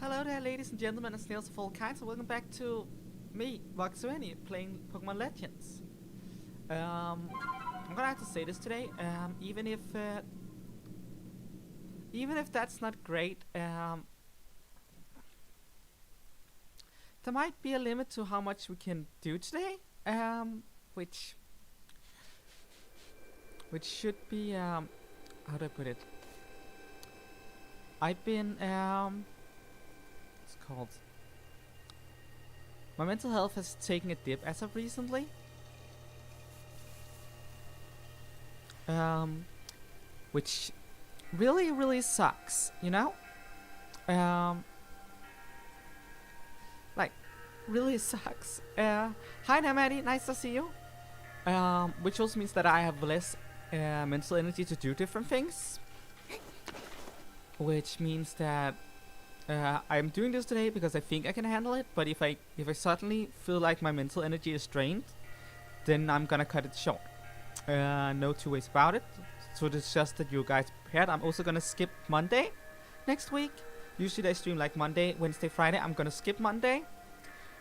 Hello there, ladies and gentlemen, and snails of all kinds, and welcome back to me, Vox Syreni, playing Pokemon Legends. I'm gonna have to say this today, even if that's not great, there might be a limit to how much we can do today, which should be, how do I put it? I've been, it's called. My mental health has taken a dip as of recently. Which really sucks, you know? Like, really sucks. Hi there, Maddie, nice to see you. Which also means that I have less mental energy to do different things. Which means that I'm doing this today because I think I can handle it, but if I suddenly feel like my mental energy is drained, then I'm gonna cut it short. No two ways about it. So it's just that you guys prepared. I'm also gonna skip Monday next week. Usually I stream like Monday, Wednesday, Friday. I'm gonna skip Monday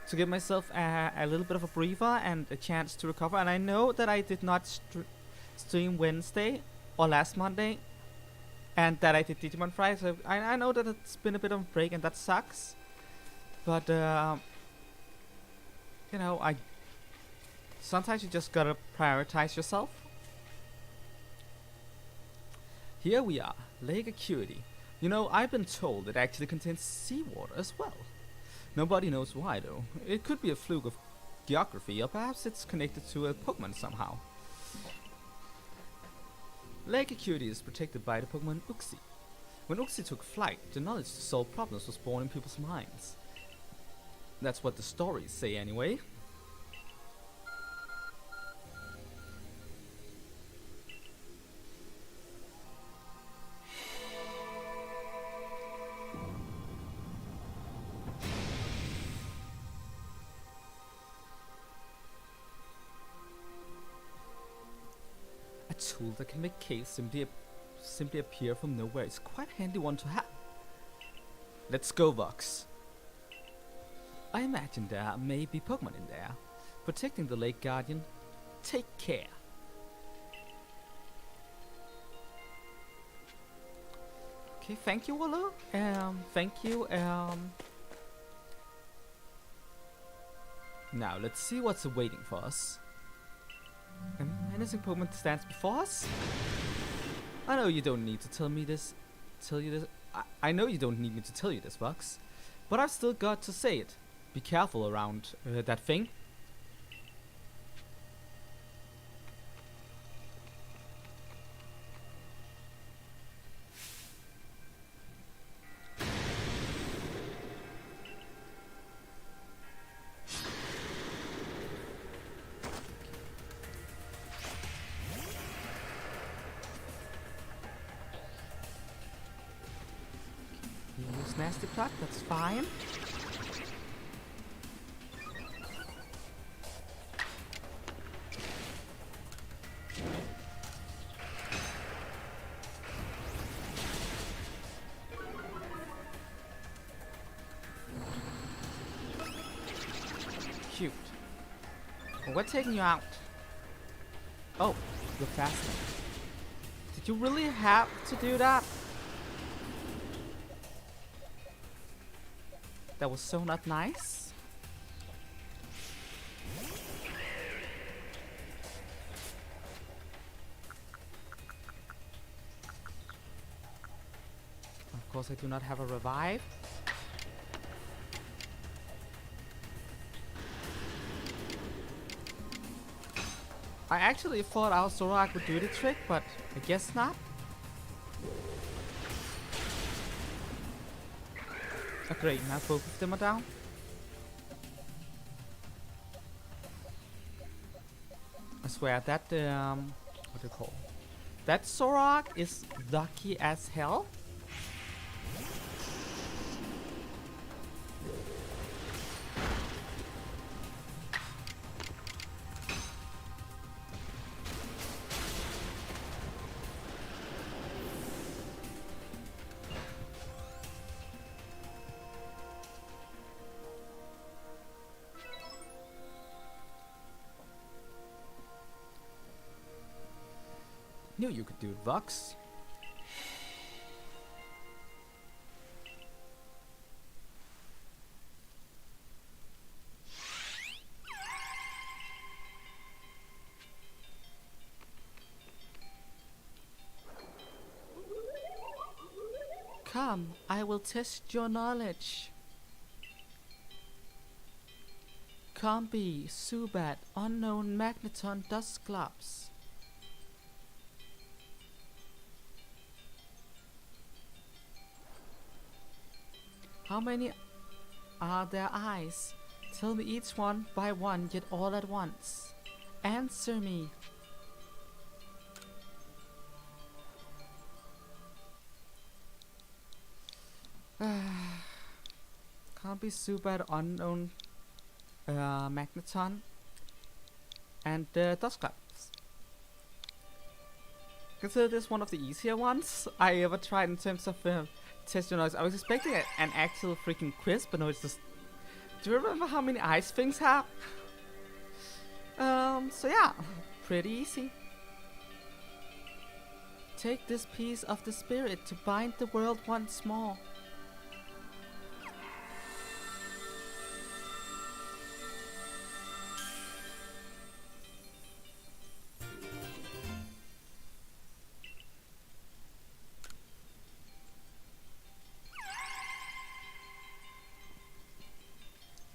to give myself a little bit of a breather and a chance to recover. And I know that I did not stream Wednesday or last Monday, and that I did Digimon Friday, so I know that it's been a bit of a break and that sucks. But you know, sometimes you just gotta prioritize yourself. Here we are, Lake Acuity. You know, I've been told it actually contains seawater as well. Nobody knows why though. It could be a fluke of geography, or perhaps it's connected to a Pokemon somehow. Lake Acuity is protected by the Pokemon Uxie. When Uxie took flight, the knowledge to solve problems was born in people's minds. That's what the stories say anyway. A tool that can make caves simply appear from nowhere is quite a handy one to have. Let's go, Vox. I imagine there may be Pokemon in there. Protecting the Lake Guardian. Take care. Okay, thank you, Wallo. Thank you. Now let's see what's awaiting for us. A menacing Pokemon stands before us? I know you don't need to tell you this. I know you don't need me to tell you this, Vox. But I've still got to say it. Be careful around that thing. Use Nasty Plot, that's fine. Cute. Well, we're taking you out. Oh, you're faster. Did you really have to do that? That was so not nice. Of course, I do not have a revive. I actually thought our Zoroark would do the trick, but I guess not. Oh, great, now both of them are down. I swear that what do you call? That Zoroark is lucky as hell. Knew you could do it, Vox. Come, I will test your knowledge. Combi, Subat, Unknown Magneton Dustclops. How many are there eyes? Tell me each one by one, yet all at once. Answer me. Can't be super unknown Magneton and Dustclops. Consider this one of the easier ones I ever tried in terms of test your noise. I was expecting an actual freaking quiz, but no, it's just. Do you remember how many eyes things have? So yeah, pretty easy. Take this piece of the spirit to bind the world once more.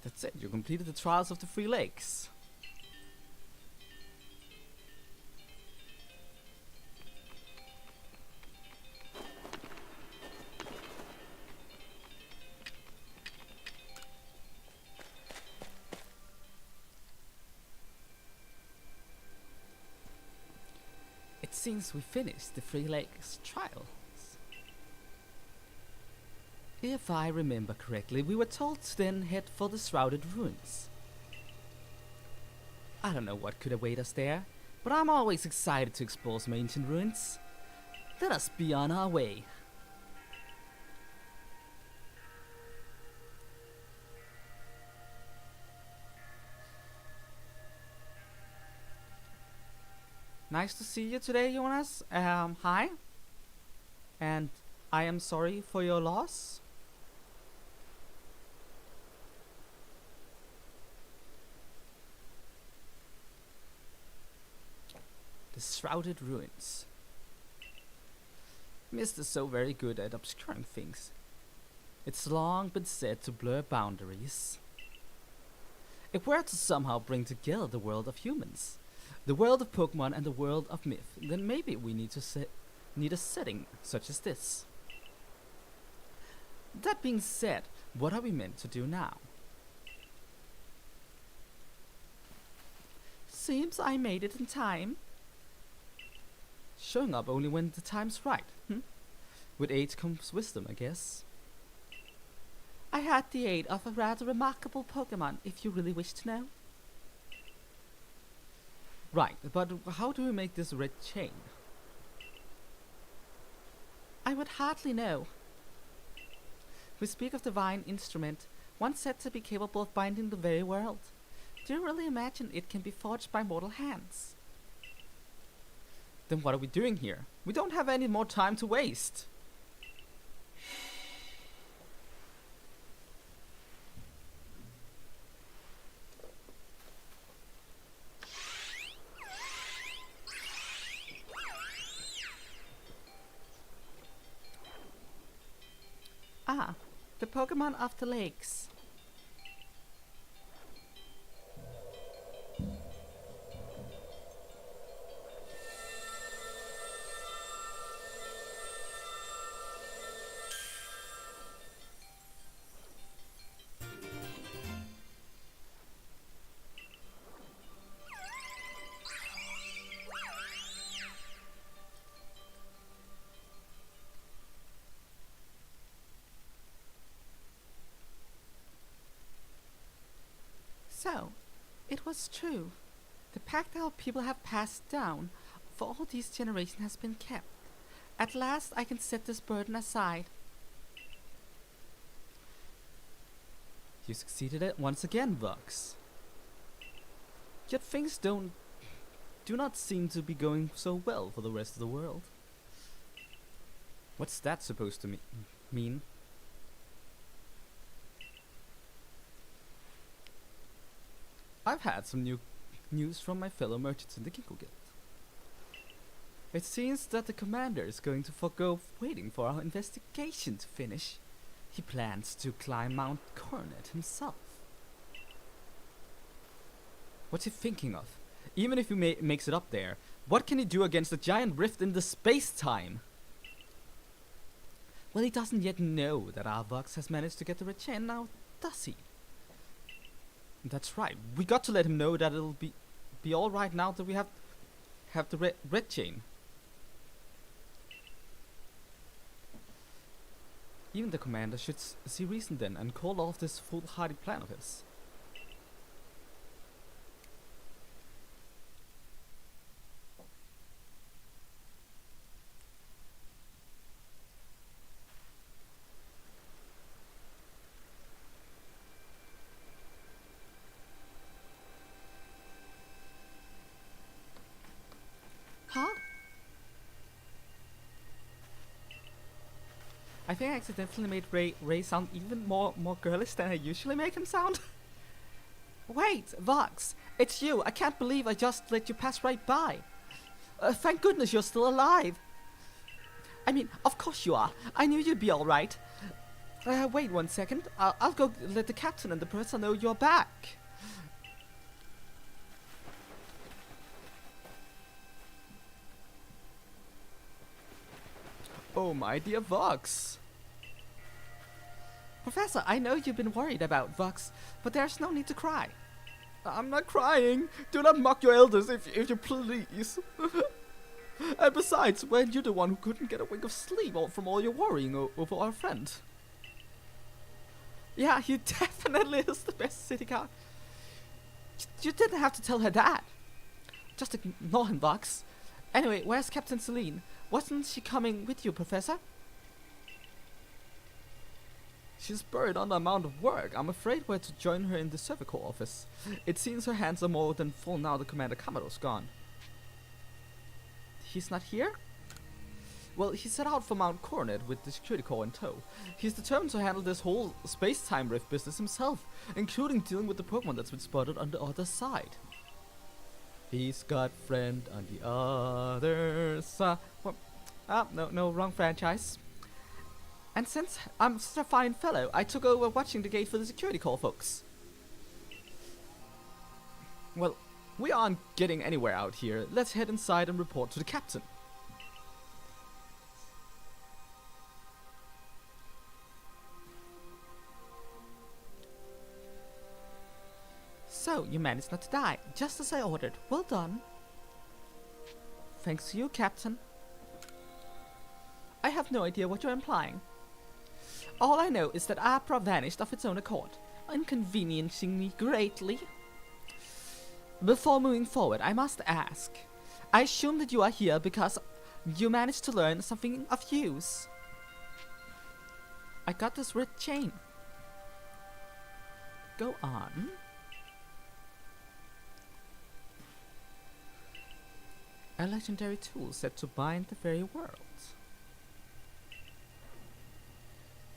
That's it, you completed the Trials of the Three Lakes. It seems we finished the Three Lakes trials. If I remember correctly, we were told to then head for the Shrouded Ruins. I don't know what could await us there, but I'm always excited to explore some ancient ruins. Let us be on our way. Nice to see you today, Jonas. Hi. And I am sorry for your loss. The Shrouded Ruins. Mist is so very good at obscuring things. It's long been said to blur boundaries. If we're to somehow bring together the world of humans, the world of Pokémon and the world of myth, then maybe we need a setting such as this. That being said, what are we meant to do now? Seems I made it in time. Showing up only when the time's right, With age comes wisdom, I guess. I had the aid of a rather remarkable Pokémon, if you really wish to know. Right, but how do we make this red chain? I would hardly know. We speak of divine instrument, one said to be capable of binding the very world. Do you really imagine it can be forged by mortal hands? Then what are we doing here? We don't have any more time to waste. Ah, the Pokémon of the lakes. So, it was true. The pact our people have passed down for all these generations has been kept. At last I can set this burden aside. You succeeded it once again, Vox. Yet things don't do not seem to be going so well for the rest of the world. What's that supposed to mean? I've had some news from my fellow merchants in the Ginkgo Guild. It seems that the commander is going to forgo waiting for our investigation to finish. He plans to climb Mount Coronet himself. What's he thinking of? Even if he makes it up there, what can he do against a giant rift in the space-time? Well, he doesn't yet know that our Vox has managed to get the red chain now, does he? That's right. We got to let him know that it'll be all right now that we have the red chain. Even the commander should see reason then and call off this foolhardy plan of his. Huh? I think I accidentally made Ray sound even more girlish than I usually make him sound. Wait, Vox, it's you. I can't believe I just let you pass right by. Thank goodness you're still alive. I mean, of course you are. I knew you'd be alright. Wait 1 second. I'll go let the captain and the professor know you're back. Oh my dear Vox. Professor, I know you've been worried about Vox, but there's no need to cry. I'm not crying. Do not mock your elders if you please. And besides, weren't you the one who couldn't get a wink of sleep from all your worrying over our friend? Yeah, he definitely is the best city guard. You didn't have to tell her that. Just ignore him, Vox. Anyway, where's Captain Celine? Wasn't she coming with you, Professor? She's buried under a amount of work. I'm afraid we're to join her in the Cervical office. It seems her hands are more than full now the Commander Commodore's gone. He's not here? Well, he set out for Mount Coronet with the security corps in tow. He's determined to handle this whole space-time rift business himself, including dealing with the Pokémon that's been spotted on the other side. He's got friend on the other side. No, wrong franchise. And since I'm such a fine fellow, I took over watching the gate for the security corps folks. Well, we aren't getting anywhere out here. Let's head inside and report to the captain. So, you managed not to die, just as I ordered. Well done. Thanks to you, Captain. I have no idea what you're implying. All I know is that Abra vanished of its own accord, inconveniencing me greatly. Before moving forward, I must ask. I assume that you are here because you managed to learn something of use. I got this red chain. Go on. A legendary tool set to bind the very world.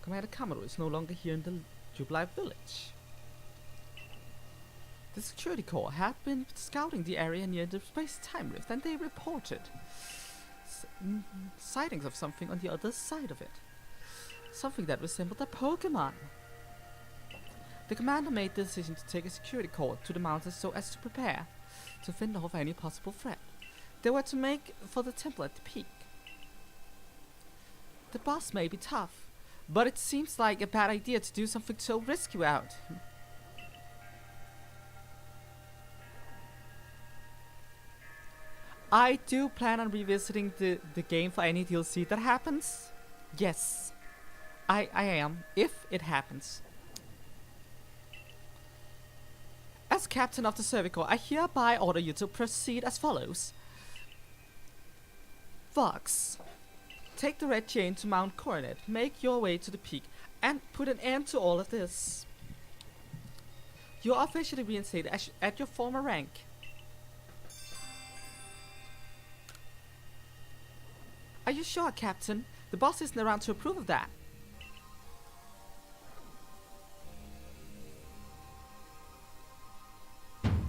Commander Commodore is no longer here in the Jubilee village. The security corps had been scouting the area near the space-time rift, and they reported sightings of something on the other side of it. Something that resembled a Pokémon. The commander made the decision to take a security corps to the mountains so as to prepare to fend off any possible threat. They were to make for the temple at the peak. The boss may be tough, but it seems like a bad idea to do something so risky out. I do plan on revisiting the game for any DLC that happens. Yes, I am, if it happens. As captain of the Cervical, I hereby order you to proceed as follows. Vox, take the red chain to Mount Coronet, make your way to the peak, and put an end to all of this. You are officially reinstated at your former rank. Are you sure, Captain? The boss isn't around to approve of that.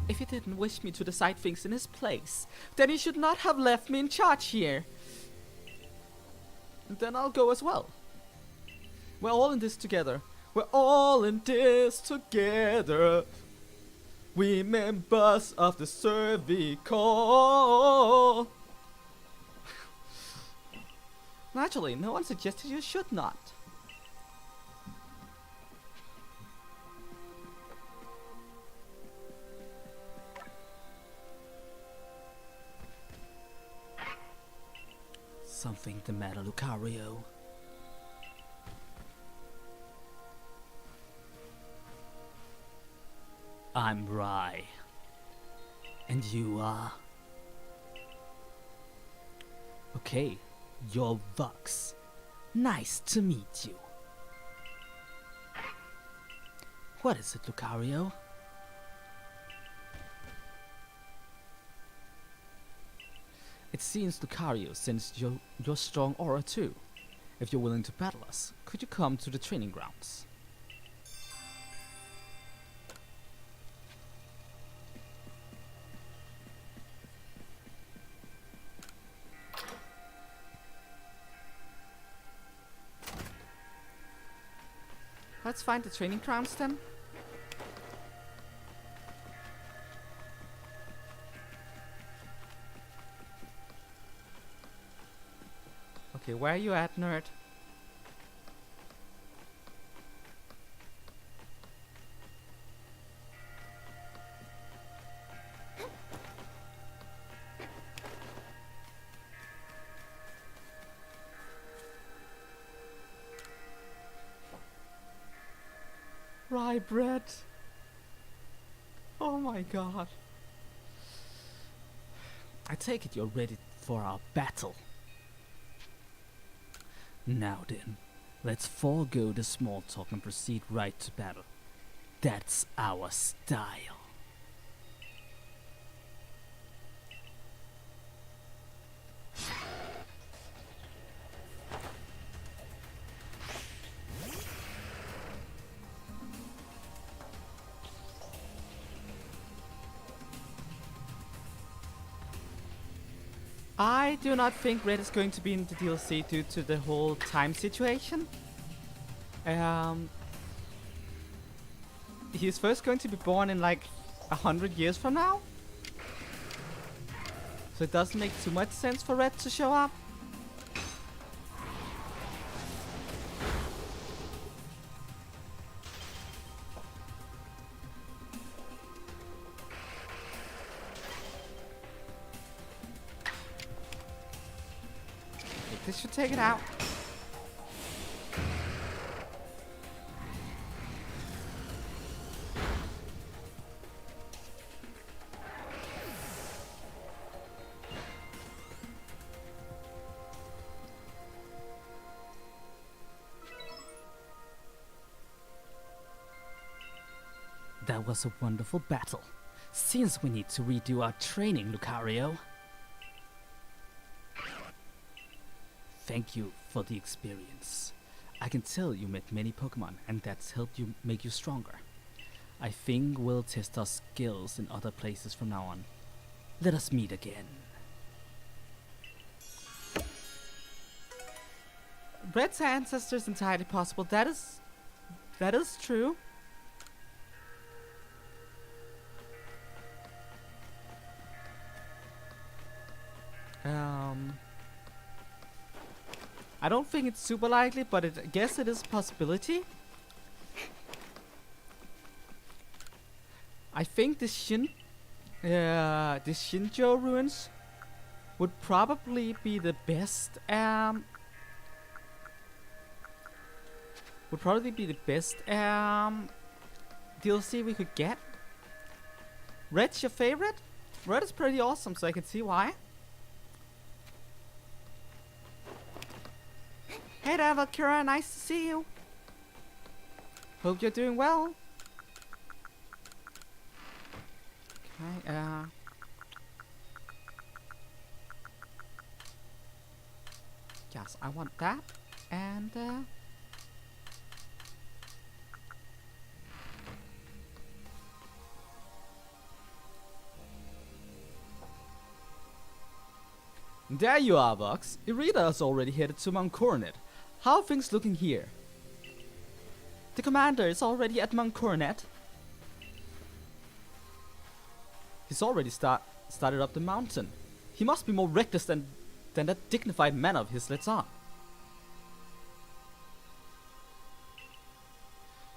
If he didn't wish me to decide things in his place, then he should not have left me in charge here. And then I'll go as well. We're all in this together. We're all in this together. We members of the Cervical. Naturally, no one suggested you should not. Something the matter, Lucario? I'm Rai. And you are? Okay, you're Vox. Nice to meet you. What is it, Lucario? It seems Lucario sensed your strong aura too. If you're willing to battle us, could you come to the training grounds? Let's find the training grounds then. Okay, where are you at, nerd? Rye bread. Oh my god. I take it you're ready for our battle. Now then, let's forego the small talk and proceed right to battle. That's our style. I do not think Red is going to be in the DLC due to the whole time situation. He's first going to be born in like 100 years from now. So it doesn't make too much sense for Red to show up. This should take it out. That was a wonderful battle. Seems we need to redo our training, Lucario. Thank you for the experience. I can tell you met many Pokémon and that's helped you make you stronger. I think we'll test our skills in other places from now on. Let us meet again. Red's ancestor is entirely possible. That is true. I don't think it's super likely, but I guess it is a possibility. I think the Shinjo ruins would probably be the best. DLC we could get. Red's your favorite? Red is pretty awesome, so I can see why. Hey there, Valkyra, nice to see you. Hope you're doing well. Okay, Yes, I want that. And there you are, Vox. Irida is already headed to Mount Coronet. How are things looking here? The commander is already at Mount Coronet. He's already started up the mountain. He must be more reckless than that dignified manner of his lets on.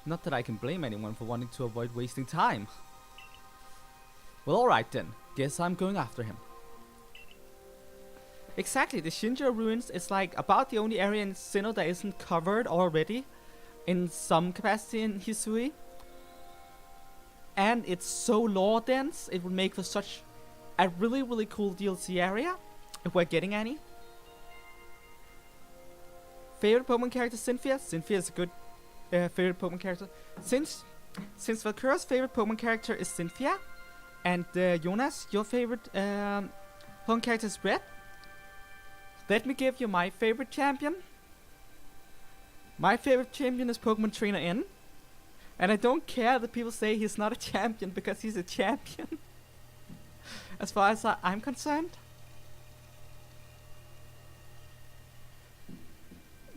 Not that I can blame anyone for wanting to avoid wasting time. Well, alright then. Guess I'm going after him. Exactly, the Shinjo ruins is like about the only area in Sinnoh that isn't covered already in some capacity in Hisui. And it's so lore dense, it would make for such a really cool DLC area, if we're getting any. Favorite Pokemon character, Cynthia? Cynthia is a good favorite Pokemon character. Since Valkyra's favorite Pokemon character is Cynthia, and Jonas, your favorite Pokemon character is Red, let me give you my favorite champion. My favorite champion is Pokemon Trainer N. And I don't care that people say he's not a champion, because he's a champion. As far as I'm concerned.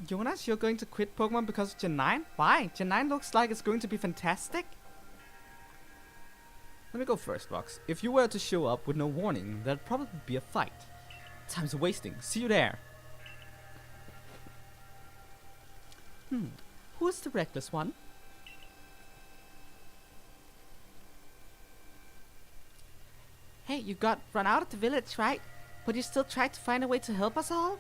Jonas, you're going to quit Pokemon because of Gen 9? Why? Gen 9 looks like it's going to be fantastic. Let me go first, Vox. If you were to show up with no warning, there'd probably be a fight. Time's wasting. See you there. Who is the reckless one? Hey, you got run out of the village, right? But you still tried to find a way to help us all?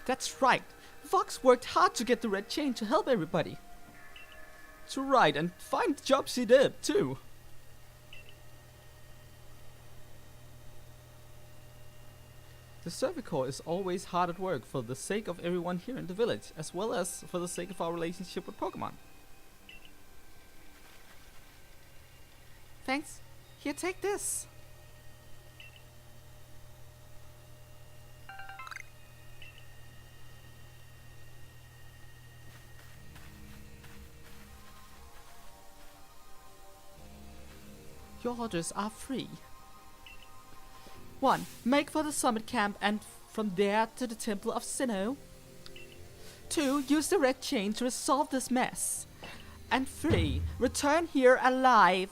That's right. Vox worked hard to get the red chain to help everybody. To right, and find jobs he did, too. The Survey Corps is always hard at work for the sake of everyone here in the village, as well as for the sake of our relationship with Pokemon. Thanks. Here, take this. Your orders are free. 1. Make for the summit camp and from there to the Temple of Sinnoh. 2. Use the red chain to resolve this mess. And 3. Return here alive.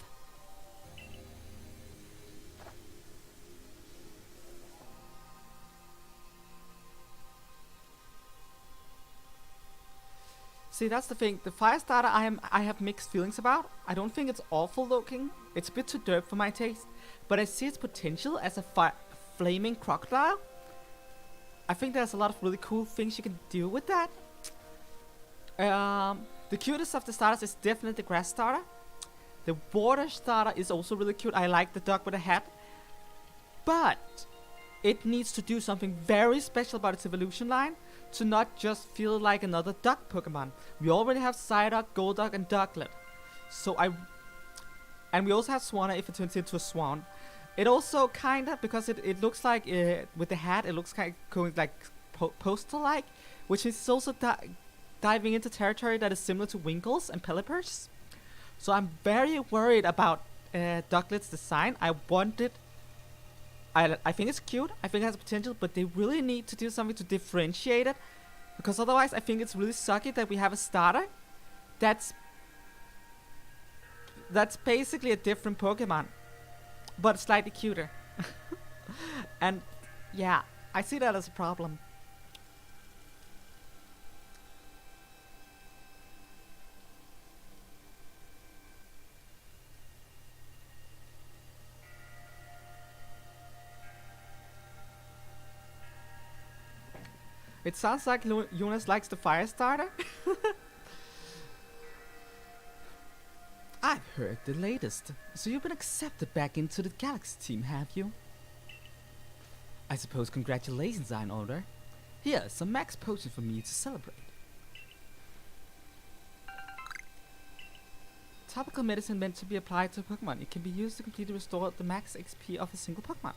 See, that's the thing. The Firestarter I have mixed feelings about. I don't think it's awful looking. It's a bit too dark for my taste. But I see its potential as a flaming crocodile. I think there's a lot of really cool things you can do with that. The cutest of the starters is definitely the grass starter. The water starter is also really cute. I like the duck with a hat. But it needs to do something very special about its evolution line to not just feel like another duck Pokemon. We already have Psyduck, Golduck, and Ducklet. And we also have Swanna if it turns into a swan. It also kinda, because it looks like, with the hat, it looks kind of going like postal-like, which is also diving into territory that is similar to Winkles and Pelipper's. So I'm very worried about Ducklet's design. I think it's cute, I think it has potential, but they really need to do something to differentiate it. Because otherwise I think it's really sucky that we have a starter that's basically a different Pokemon, but slightly cuter. And yeah, I see that as a problem. It sounds like Jonas likes the Firestarter. I've heard the latest. So you've been accepted back into the Galaxy team, have you? I suppose congratulations are in order. Here's some max potion for me to celebrate. topical medicine meant to be applied to Pokemon. It can be used to completely restore the max XP of a single Pokemon.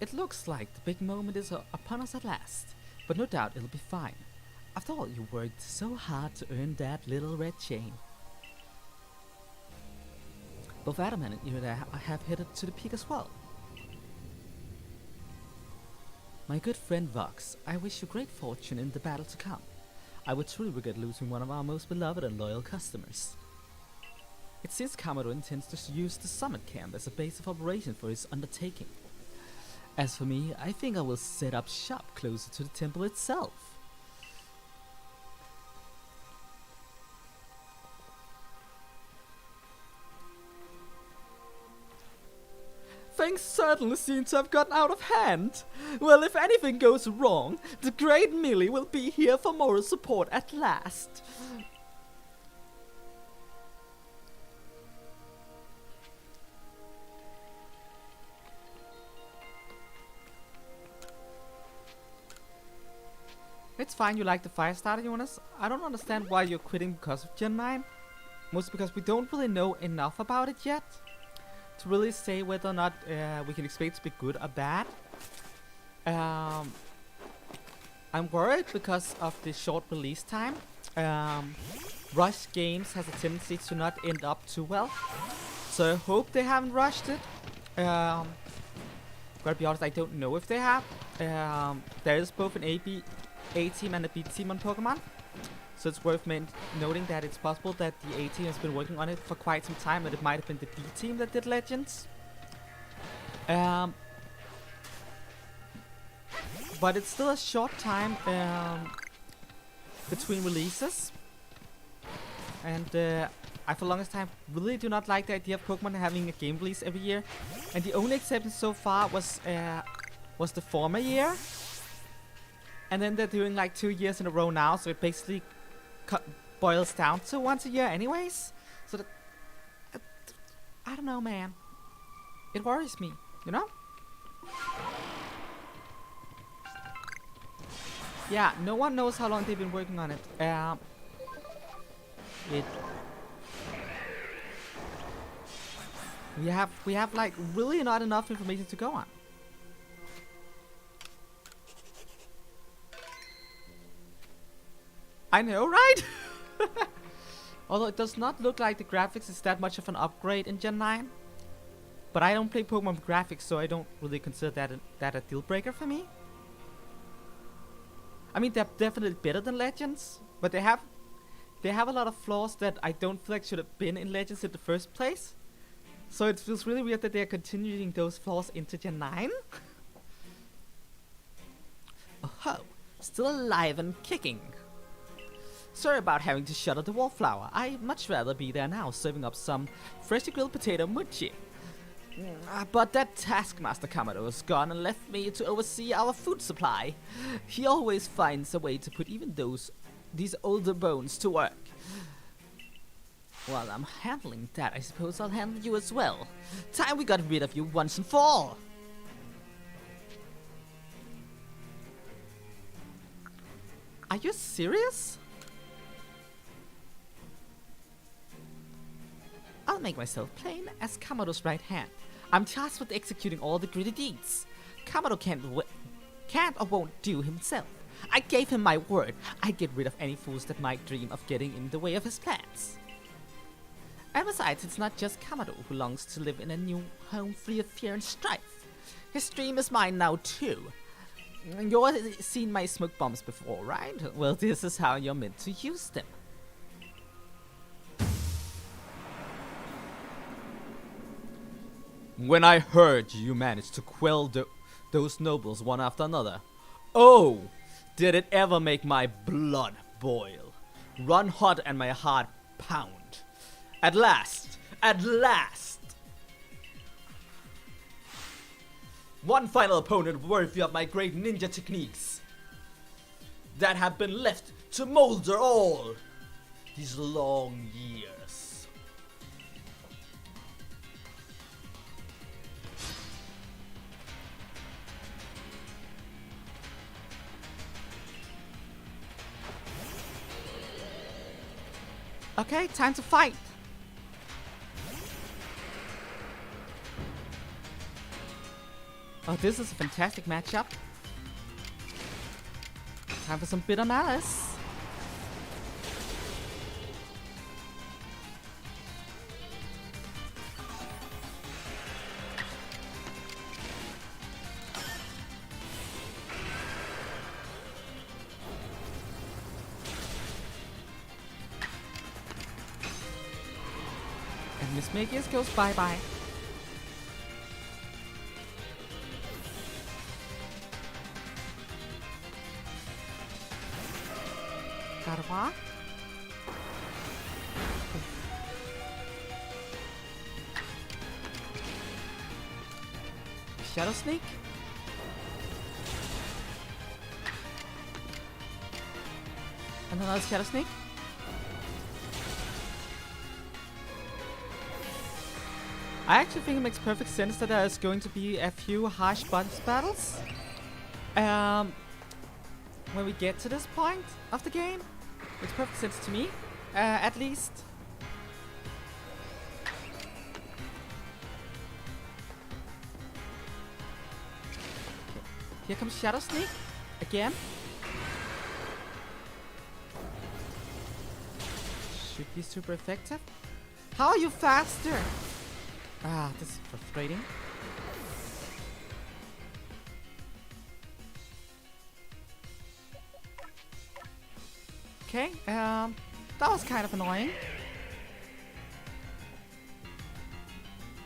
It looks like the big moment is upon us at last, but no doubt it'll be fine. After all, you worked so hard to earn that little red chain. Both Adam and you have headed to the peak as well. My good friend Vox, I wish you great fortune in the battle to come. I would truly regret losing one of our most beloved and loyal customers. It seems Kamado intends to use the summit camp as a base of operation for his undertaking. As for me, I think I will set up shop closer to the temple itself. Things certainly seem to have gotten out of hand. Well, if anything goes wrong, the great Millie will be here for moral support at last. It's fine you like the fire starter, Jonas. I don't understand why you're quitting because of Gen 9. Mostly because we don't really know enough about it yet to really say whether or not we can expect it to be good or bad. I'm worried because of the short release time. Rush games has a tendency to not end up too well. So I hope they haven't rushed it. Gotta be honest, I don't know if they have. There is both an A team and a B team on Pokemon. So it's worth noting that it's possible that the A team has been working on it for quite some time, and it might have been the B team that did Legends. But it's still a short time between releases. And I for the longest time really do not like the idea of Pokemon having a game release every year. And the only exception so far was the former year. And then they're doing like 2 years in a row now, so it basically boils down to once a year anyways. So that, I don't know, man. It worries me, you know? Yeah, no one knows how long they've been working on it. We have like really not enough information to go on. I know, right? Although it does not look like the graphics is that much of an upgrade in Gen 9. But I don't play Pokemon with graphics, so I don't really consider that a deal breaker for me. I mean, they're definitely better than Legends, but they have a lot of flaws that I don't feel like should have been in Legends in the first place. So it feels really weird that they're continuing those flaws into Gen 9. Oh ho, still alive and kicking. Sorry about having to shutter the wallflower. I'd much rather be there now, serving up some freshly grilled potato mochi. But that Taskmaster Kamado is gone and left me to oversee our food supply. He always finds a way to put even these older bones to work. While I'm handling that, I suppose I'll handle you as well. Time we got rid of you once and for all. Are you serious? I'll make myself plain as Kamado's right hand. I'm tasked with executing all the gritty deeds. Kamado can't or won't do himself. I gave him my word. I'd get rid of any fools that might dream of getting in the way of his plans. And besides, it's not just Kamado who longs to live in a new home free of fear and strife. His dream is mine now too. You've seen my smoke bombs before, right? Well, this is how you're meant to use them. When I heard you managed to quell those nobles one after another, oh, did it ever make my blood boil, run hot and my heart pound. At last, at last! One final opponent worthy of my great ninja techniques that have been left to molder all these long years. Okay, time to fight. Oh, this is a fantastic matchup. Time for some bitter malice. And Miss Magius goes bye-bye. Garwa. Shadow Sneak. And another Shadow Sneak. I actually think it makes perfect sense that there's going to be a few harsh boss battles. When we get to this point of the game. Makes perfect sense to me, at least. Okay. Here comes Shadow Sneak again. Should be super effective. How are you faster? Ah, this is frustrating. Okay, that was kind of annoying.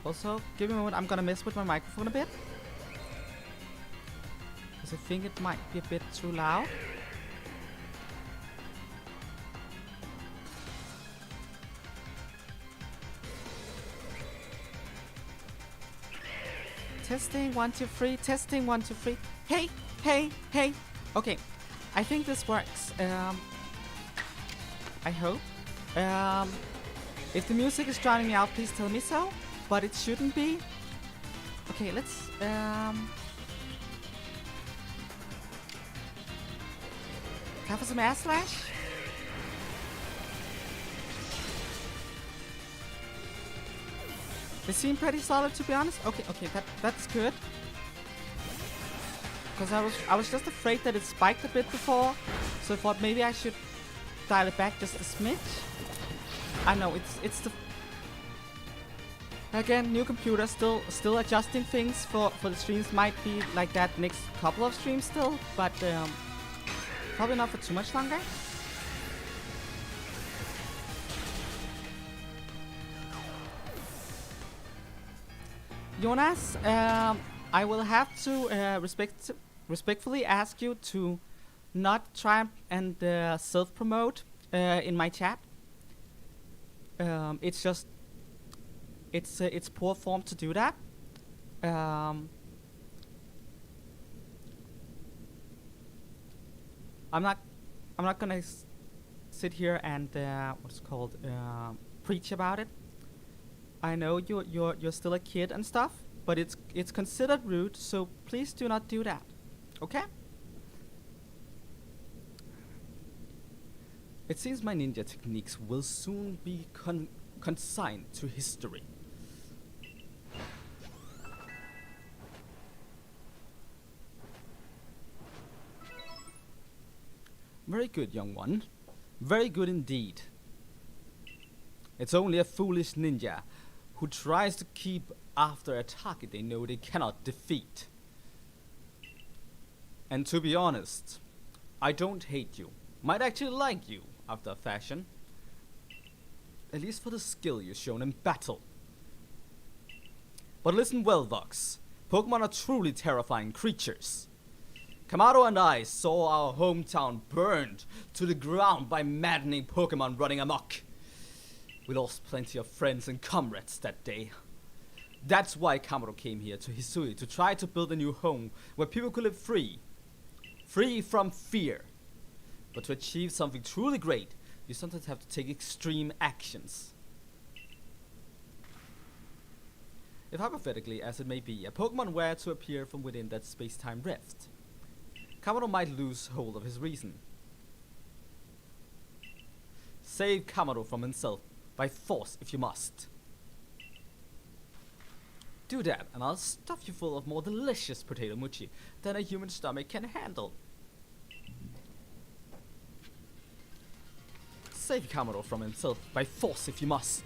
Also, give me a moment, I'm gonna mess with my microphone a bit. Because I think it might be a bit too loud. Testing 1 2 3. Testing 1 2 3. Hey, hey, hey. Okay, I think this works. I hope. If the music is drowning me out, please tell me so. But it shouldn't be. Okay, let's. Time for some air slash. They seem pretty solid, to be honest. Okay, that's good. Because I was just afraid that it spiked a bit before, so I thought maybe I should dial it back just a smidge. I know it's the again, new computer, still adjusting things for the streams. Might be like that next couple of streams still, but probably not for too much longer. Jonas, I will have to respectfully ask you to not try and self-promote in my chat. It's just it's poor form to do that. I'm not gonna sit here and what's it called preach about it. I know you're still a kid and stuff, but it's considered rude, so please do not do that. Okay? It seems my ninja techniques will soon be consigned to history. Very good, young one. Very good indeed. It's only a foolish ninja who tries to keep after a target they know they cannot defeat. And to be honest, I don't hate you. Might actually like you after a fashion. At least for the skill you've shown in battle. But listen well, Vox. Pokémon are truly terrifying creatures. Kamado and I saw our hometown burned to the ground by maddening Pokémon running amok. We lost plenty of friends and comrades that day. That's why Kamado came here to Hisui to try to build a new home where people could live free. Free from fear. But to achieve something truly great, you sometimes have to take extreme actions. If hypothetically, as it may be, a Pokemon were to appear from within that space-time rift, Kamado might lose hold of his reason. Save Kamado from himself, by force if you must. Do that, and I'll stuff you full of more delicious potato mochi than a human stomach can handle. Save Kamado from himself, by force if you must.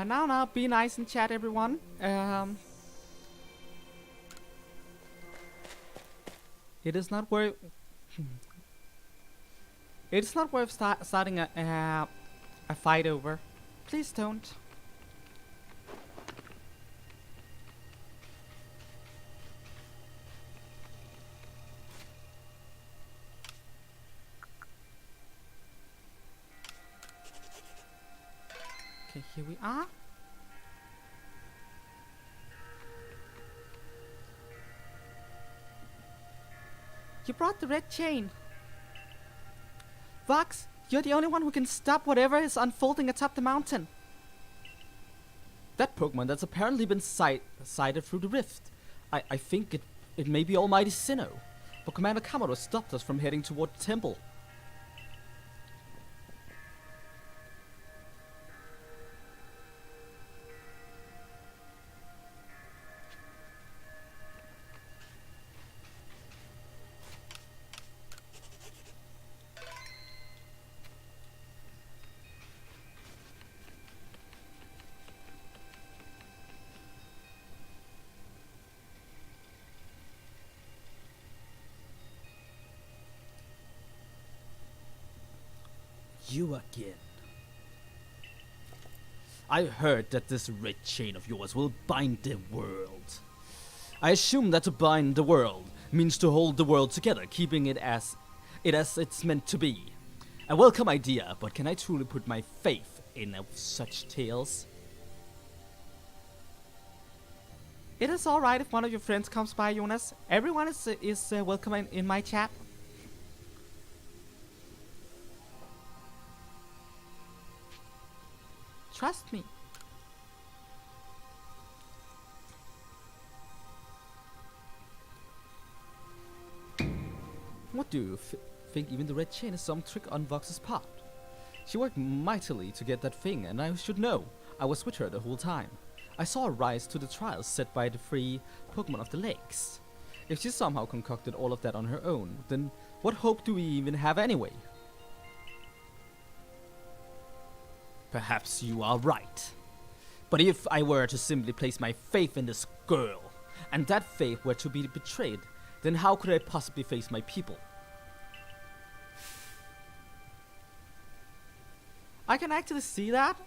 Now, be nice in chat, everyone. It is not worth. It's not worth starting a fight over. Please don't. Okay, here we are. You brought the red chain. Vox, you're the only one who can stop whatever is unfolding atop the mountain. That Pokemon that's apparently been sighted through the rift. I think it may be Almighty Sinnoh. But Commander Kamado stopped us from heading toward the temple. You again. I heard that this red chain of yours will bind the world. I assume that to bind the world means to hold the world together, keeping it as it's meant to be. A welcome idea, but can I truly put my faith in such tales? It is alright if one of your friends comes by, Jonas. Everyone is welcome in my chat. Trust me. What do you think? Even the red chain is some trick on Vox's part? She worked mightily to get that thing, and I should know. I was with her the whole time. I saw her rise to the trials set by the three Pokemon of the lakes. If she somehow concocted all of that on her own, then what hope do we even have anyway? Perhaps you are right. But if I were to simply place my faith in this girl, and that faith were to be betrayed, then how could I possibly face my people? I can actually see that.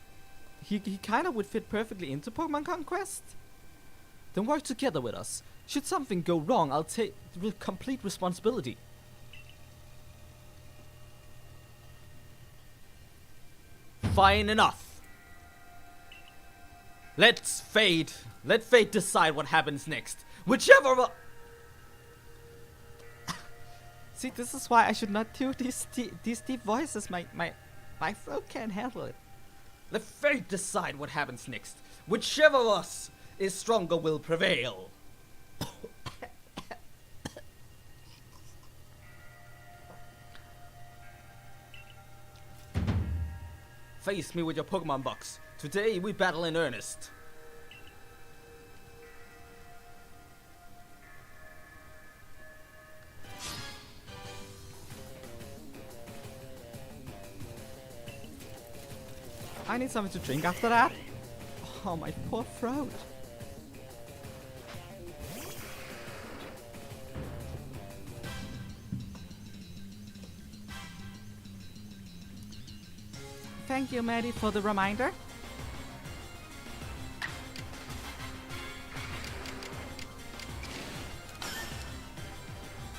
He kind of would fit perfectly into Pokemon Conquest. Then work together with us. Should something go wrong, I'll take complete responsibility. Fine enough. Let fate decide what happens next. Whichever. See, this is why I should not do these deep voices. My throat can't handle it. Let fate decide what happens next. Whichever of us is stronger will prevail. Face me with your Pokemon box. Today we battle in earnest. I need something to drink after that. Oh, my poor throat. Thank you, Maddie, for the reminder.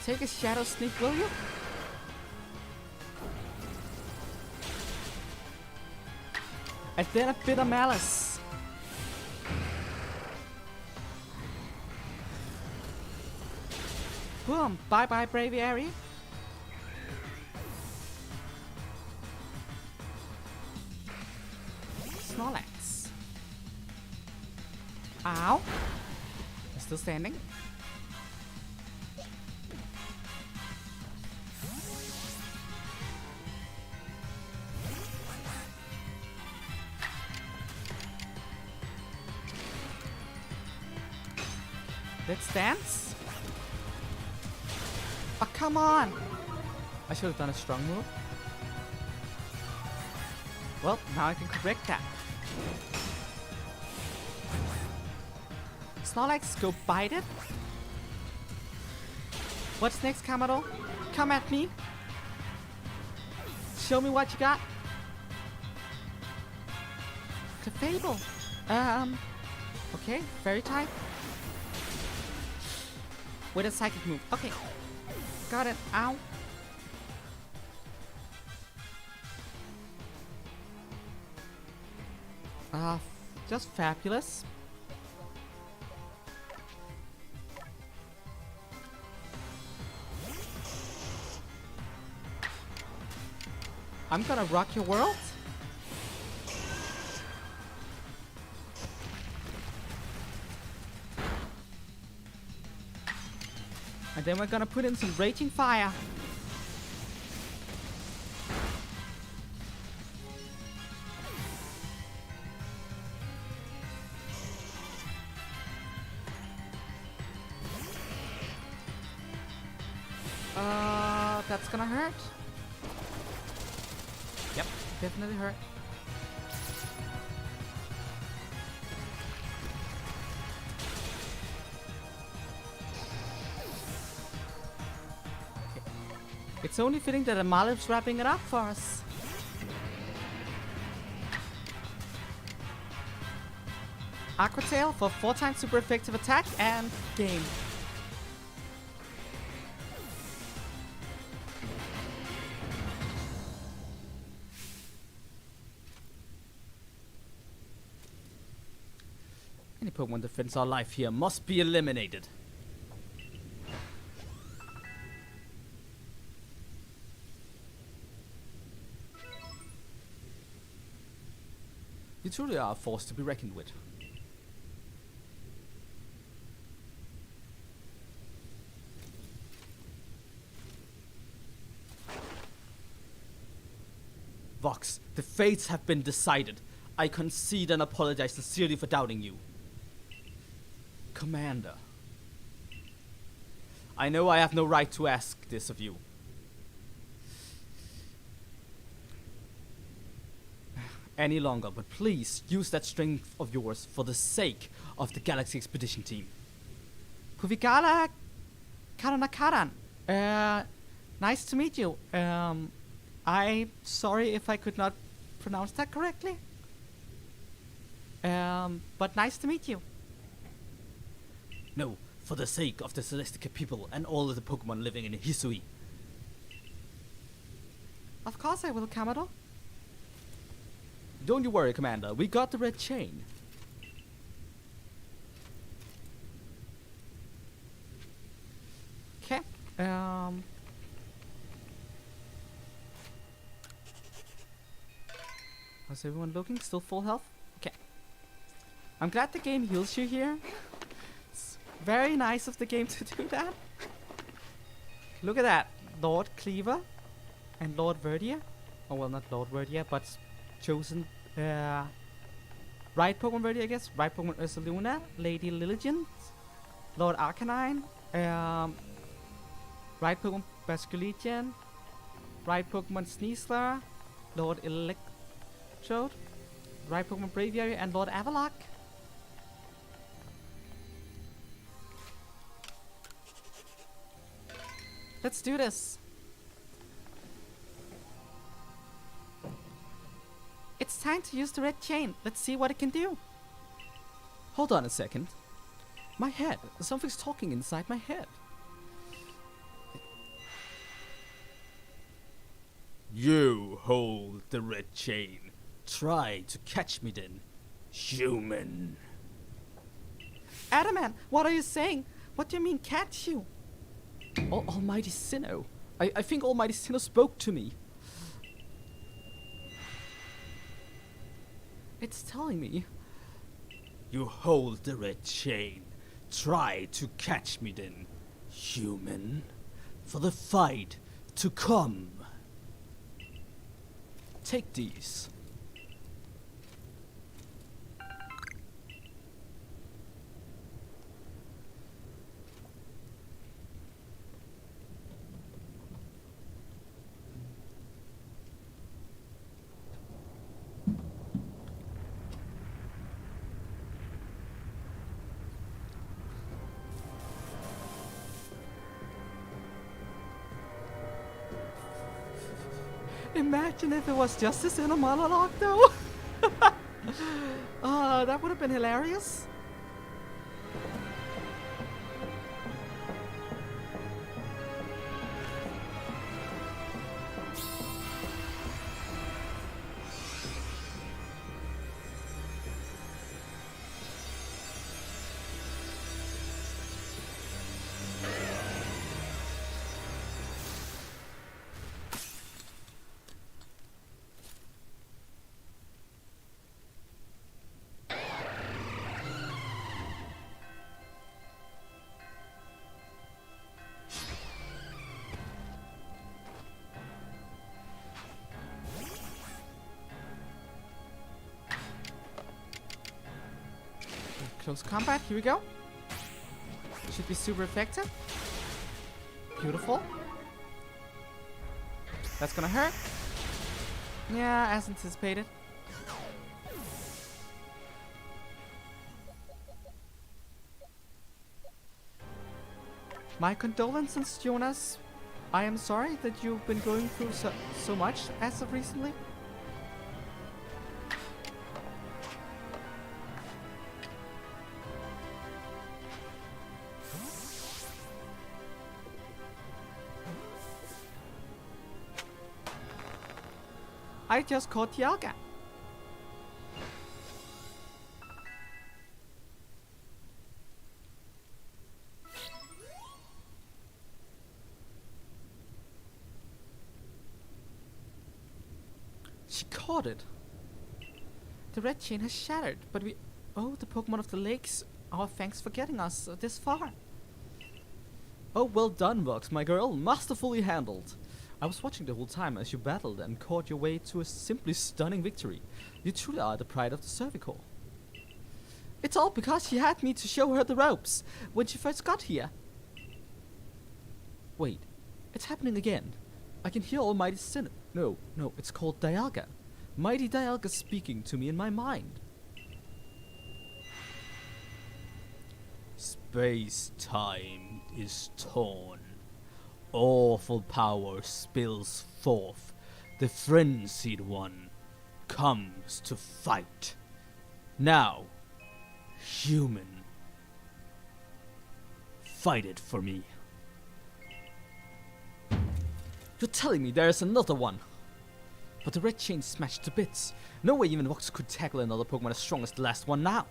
Take a shadow sneak, will you? And then a bit of malice. Boom! Bye bye, Braviary. Snorlax. Ow! I'm still standing. Let's dance. Oh, come on! I should have done a strong move. Well, now I can correct that. Snorlax, go bite it. What's next, Kamado? Come at me. Show me what you got. Clefable. Okay, fairy type. With a psychic move. Okay. Got it. Ow. Just fabulous. I'm gonna rock your world. And then we're gonna put in some raging fire. That's gonna hurt. Yep, definitely hurt. Okay. It's only fitting that Amaliv's wrapping it up for us. Aqua Tail for 4 times super effective attack and game. Any Pokemon that defends our life here must be eliminated. You truly are a force to be reckoned with. Vox, the fates have been decided. I concede and apologize sincerely for doubting you. Commander. I know I have no right to ask this of you. Any longer, but please use that strength of yours for the sake of the Galaxy Expedition team. Puvigala Karanakaran. Nice to meet you. I'm sorry if I could not pronounce that correctly. But nice to meet you. No, for the sake of the Celestica people and all of the Pokemon living in Hisui. Of course I will, Kamado. Don't you worry, Commander. We got the red chain. Okay. How's everyone looking? Still full health? Okay. I'm glad the game heals you here. It's very nice of the game to do that. Look at that. Lord Cleaver and Lord Verdia. Oh, well, not Lord Verdia, but chosen right Pokemon Verdia, I guess. Right Pokemon Ursaluna, Lady Lilligant, Lord Arcanine, right Pokemon Basculegion, right Pokemon Sneasler, Lord Electrode, right Pokemon Braviary, and Lord Avalok. Let's do this. It's time to use the red chain. Let's see what it can do. Hold on a second. My head. Something's talking inside my head. You hold the red chain. Try to catch me then, human. Adamant, what are you saying? What do you mean catch you? Almighty Sinnoh. I think Almighty Sinnoh spoke to me. It's telling me. You hold the red chain. Try to catch me then, human. For the fight to come. Take these. Imagine if it was just this inner monologue, though. That would have been hilarious. Close combat, here we go. Should be super effective. Beautiful. That's gonna hurt. Yeah, as anticipated. My condolences, Jonas. I am sorry that you've been going through so much as of recently. I just caught Dialga. She caught it. The red chain has shattered, but we owe the Pokemon of the lakes our thanks for getting us this far. Oh, well done, Vox, my girl. Masterfully handled. I was watching the whole time as you battled and caught your way to a simply stunning victory. You truly are the pride of the Cervical. It's all because she had me to show her the ropes when she first got here. Wait, it's happening again. I can hear Almighty Sin. No, it's called Dialga. Mighty Dialga speaking to me in my mind. Space-time is torn. Awful power spills forth. The frenzied one comes to fight. Now, human, fight it for me. You're telling me there's another one? But the red chain smashed to bits. No way even Vox could tackle another Pokemon as strong as the last one now.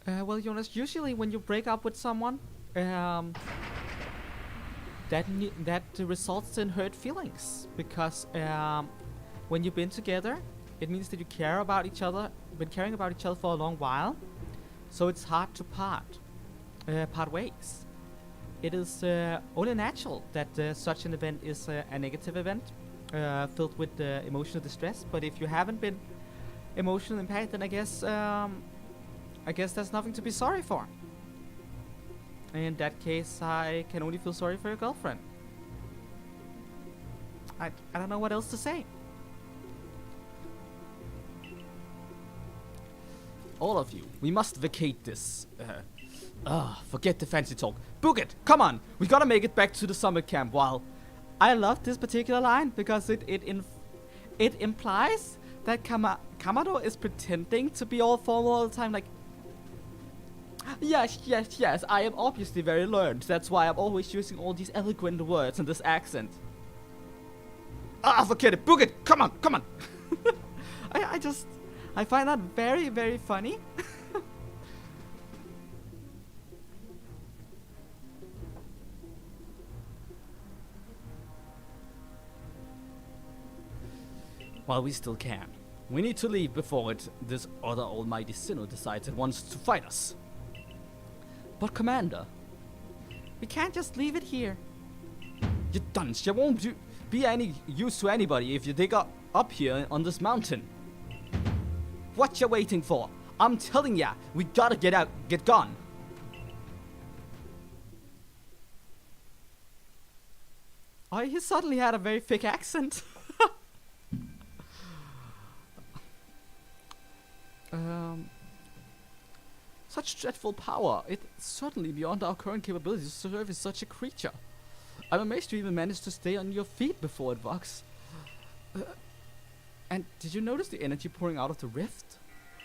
Well, Jonas, usually when you break up with someone, that results in hurt feelings, because when you've been together, it means that you care about each other, been caring about each other for a long while, so it's hard to part ways. It is only natural that such an event is a negative event, filled with emotional distress. But if you haven't been emotionally impacted, then I guess there's nothing to be sorry for. In that case, I can only feel sorry for your girlfriend. I don't know what else to say. All of you, we must vacate this. Forget the fancy talk. Book it! Come on! We gotta make it back to the summer camp while... I love this particular line because it implies that Kamado is pretending to be all formal all the time, like, yes, I am obviously very learned. That's why I'm always using all these eloquent words and this accent. Forget it! Book it! Come on! I find that very, very funny. While we still can. We need to leave before this other almighty sinner decides it wants to fight us. But Commander... We can't just leave it here. You dunce, you won't be any use to anybody if you dig up here on this mountain. What you waiting for? I'm telling ya, we gotta get gone. Oh, he suddenly had a very thick accent. Such dreadful power. It's certainly beyond our current capabilities to serve as such a creature. I'm amazed you even managed to stay on your feet before it, Vox. And did you notice the energy pouring out of the rift?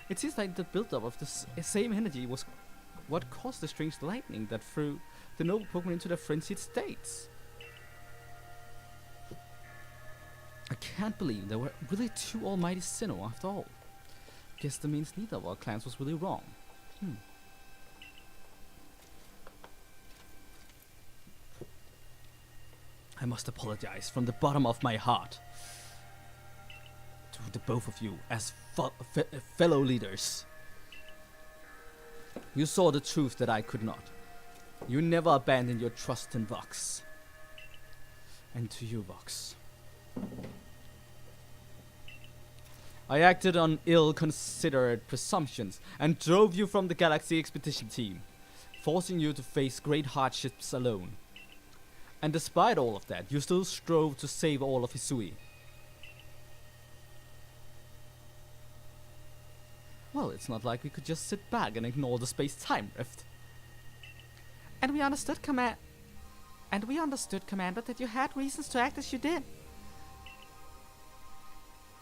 It seems like the buildup of this same energy was what caused the strange lightning that threw the noble Pokemon into their frenzied states. I can't believe there were really two almighty Sinnoh after all. Guess that means neither of our clans was really wrong. I must apologize from the bottom of my heart to the both of you as fellow leaders. You saw the truth that I could not. You never abandoned your trust in Vox. And to you, Vox. I acted on ill-considered presumptions and drove you from the Galaxy Expedition team, forcing you to face great hardships alone. And despite all of that, you still strove to save all of Hisui. Well, it's not like we could just sit back and ignore the space-time rift. And we understood, Commander, that you had reasons to act as you did.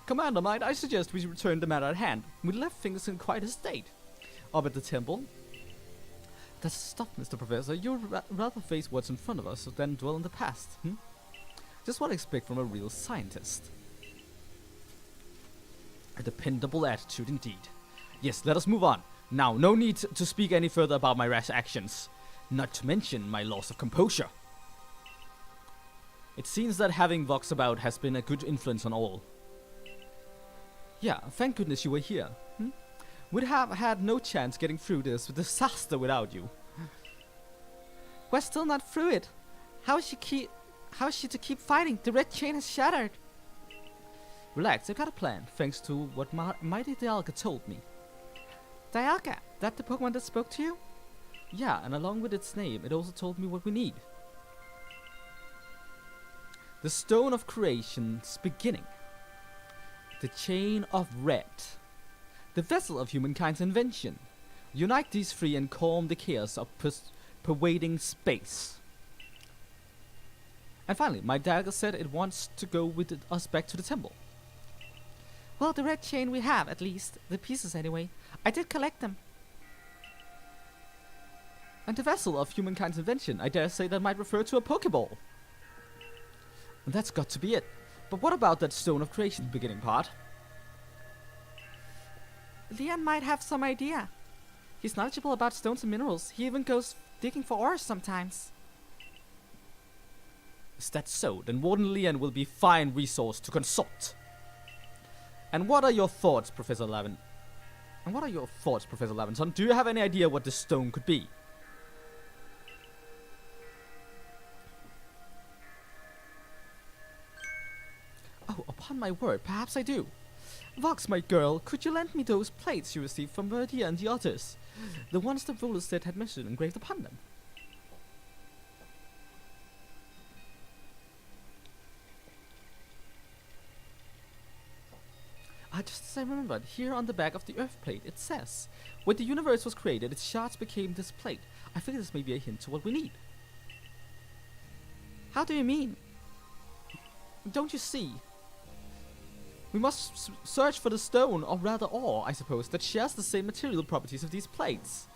Commander, might I suggest we return the matter at hand? We left things in quite a state. Up at the temple. That's stuff, Mr. Professor. You'd rather face what's in front of us than dwell in the past, Just what I expect from a real scientist. A dependable attitude indeed. Yes, let us move on. Now, no need to speak any further about my rash actions. Not to mention my loss of composure. It seems that having Vox about has been a good influence on all. Yeah, thank goodness you were here. We'd have had no chance getting through this disaster without you. We're still not through it. How is she to keep fighting? The red chain has shattered. Relax, I've got a plan, thanks to what Mighty Dialga told me. Dialga? That the Pokemon that spoke to you? Yeah, and along with its name, it also told me what we need. The Stone of Creation's beginning. The Chain of Red. The Vessel of Humankind's invention. Unite these three and calm the chaos of pervading space. And finally, my dagger said it wants to go with us back to the temple. Well, the red chain we have, at least. The pieces, anyway. I did collect them. And the Vessel of Humankind's invention, I dare say that might refer to a Pokeball. And that's got to be it. But what about that Stone of Creation beginning part? Leon might have some idea. He's knowledgeable about stones and minerals. He even goes digging for ores sometimes. Is that so? Then Warden Leon will be a fine resource to consult. And what are your thoughts, Professor Laventon? Do you have any idea what this stone could be? Oh, upon my word, perhaps I do. Vox, my girl, could you lend me those plates you received from Verdia and the others? The ones the rulers said had mission engraved upon them. Just a I remembered, here on the back of the Earth plate, it says, when the universe was created, its shards became this plate. I figure this may be a hint to what we need. How do you mean? Don't you see? We must search for the stone, or rather ore, I suppose, that shares the same material properties of these plates.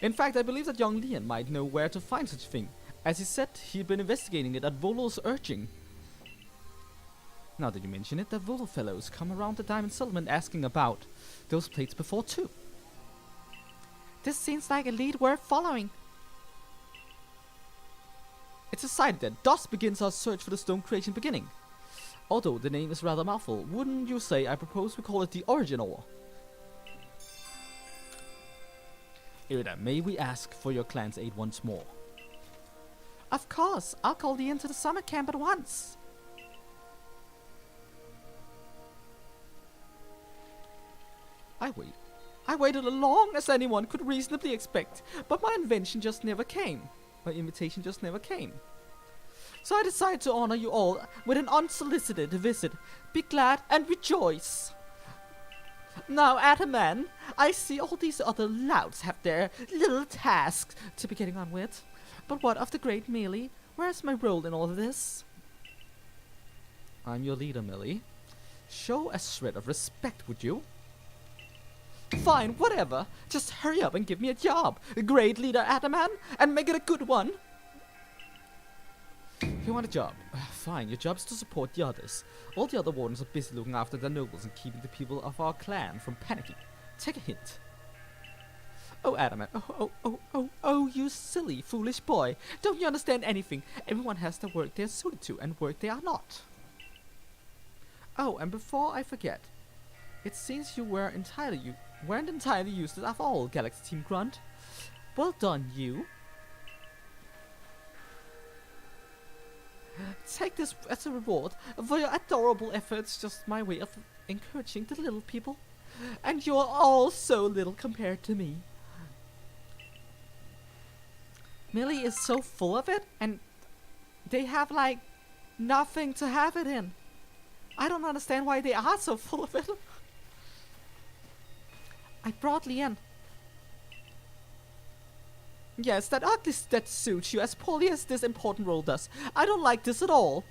In fact, I believe that young Leon might know where to find such a thing, as he said he'd been investigating it at Volo's urging. Now that you mention it, the Volo fellows come around the diamond settlement asking about those plates before too. This seems like a lead worth following. It's decided that thus begins our search for the stone creation beginning. Although the name is rather mouthful, wouldn't you say I propose we call it the origin ore? Irida, may we ask for your clan's aid once more? Of course, I'll call thee into the summer camp at once. I waited as long as anyone could reasonably expect, but my invitation just never came. So I decided to honor you all with an unsolicited visit. Be glad and rejoice. Now, Ataman, I see all these other louts have their little tasks to be getting on with. But what of the great Melee? Where's my role in all of this? I'm your leader, Millie. Show a shred of respect, would you? Fine, whatever. Just hurry up and give me a job. Great leader, Ataman, and make it a good one. You want a job? Fine, your job is to support the others. All the other wardens are busy looking after their nobles and keeping the people of our clan from panicking. Take a hint. Oh, Ataman. Oh, you silly, foolish boy. Don't you understand anything? Everyone has the work they are suited to and work they are not. Oh, and before I forget, it seems you weren't entirely useless after all, Galaxy Team Grunt. Well done, you. Take this as a reward for your adorable efforts, just my way of encouraging the little people. And you're all so little compared to me. Millie is so full of it, and they have like nothing to have it in. I don't understand why they are so full of it. I brought Leon. Yes, that ugly that suits you as poorly as this important role does. I don't like this at all.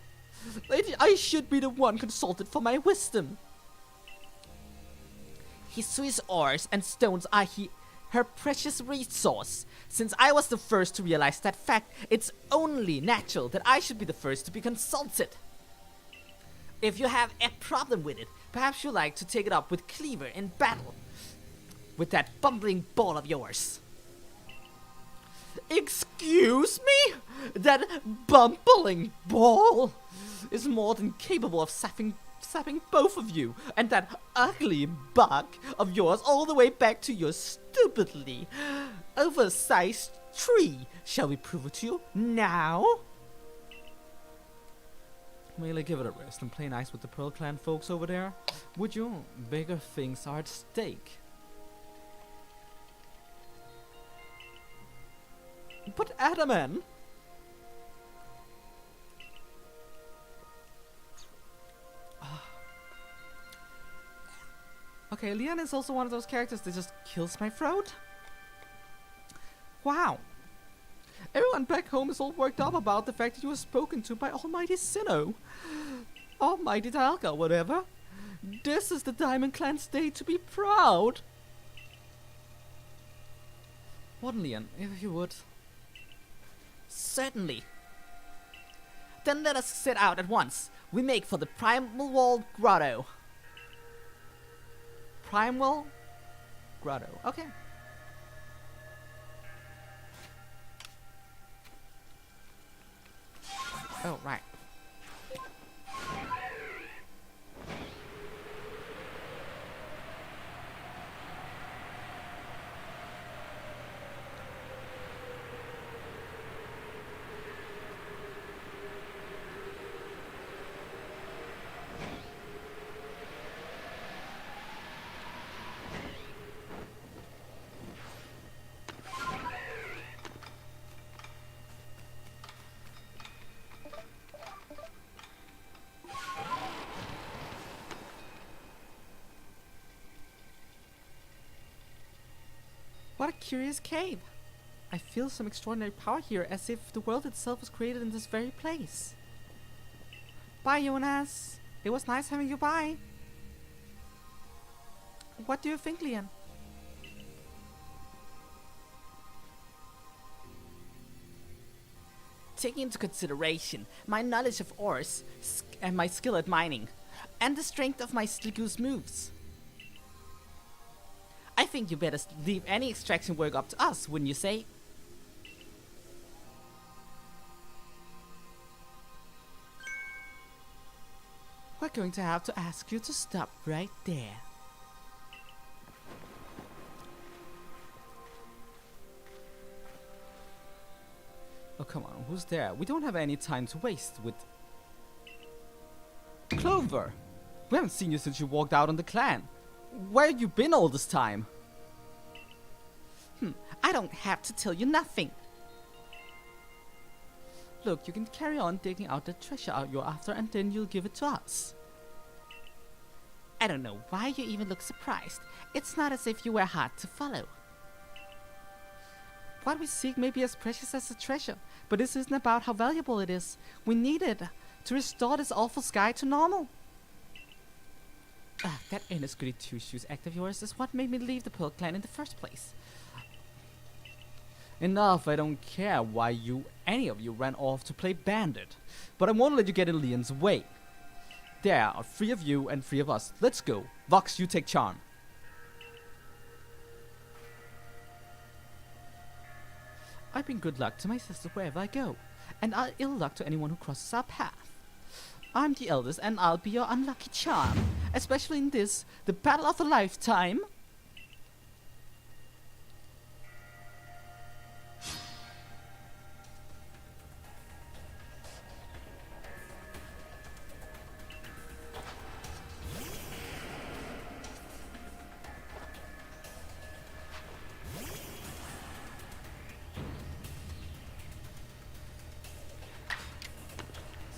I should be the one consulted for my wisdom. Hisui's ores and stones are her precious resource. Since I was the first to realize that fact, it's only natural that I should be the first to be consulted. If you have a problem with it, perhaps you'd like to take it up with Cleaver in battle. With that bumbling ball of yours. Excuse me? That bumbling ball is more than capable of sapping both of you and that ugly bug of yours all the way back to your stupidly oversized tree. Shall we prove it to you now? Merely give it a rest and play nice with the Pearl Clan folks over there. Would you? Bigger things are at stake. But Ataman! Okay, Leon is also one of those characters that just kills my throat. Wow. Everyone back home is all worked up about the fact that you were spoken to by Almighty Sinnoh. Almighty Talca, whatever. This is the Diamond Clan's day to be proud. Warden Leon, if you would. Certainly. Then let us set out at once. We make for the Primal Wall Grotto. Primal Grotto. Okay. Oh, right. curious cave. I feel some extraordinary power here, as if the world itself was created in this very place. Bye, Jonas. It was nice having you by. What do you think, Leon? Taking into consideration my knowledge of ores and my skill at mining, and the strength of my Sligoose moves, I think you better leave any extraction work up to us, wouldn't you say? We're going to have to ask you to stop right there. Oh, come on, who's there? We don't have any time to waste with... Clover! We haven't seen you since you walked out on the clan. Where have you been all this time? I don't have to tell you nothing. Look, you can carry on digging out the treasure you're after, and then you'll give it to us. I don't know why you even look surprised. It's not as if you were hard to follow. What we seek may be as precious as the treasure, but this isn't about how valuable it is. We need it to restore this awful sky to normal. That earnest goody two-shoes act of yours is what made me leave the Pearl Clan in the first place. Enough, I don't care why any of you ran off to play bandit, but I won't let you get in Leon's way. There are 3 of you and 3 of us. Let's go. Vox, you take charm. I bring good luck to my sister wherever I go, and ill luck to anyone who crosses our path. I'm the eldest, and I'll be your unlucky charm, especially in this, the battle of a lifetime.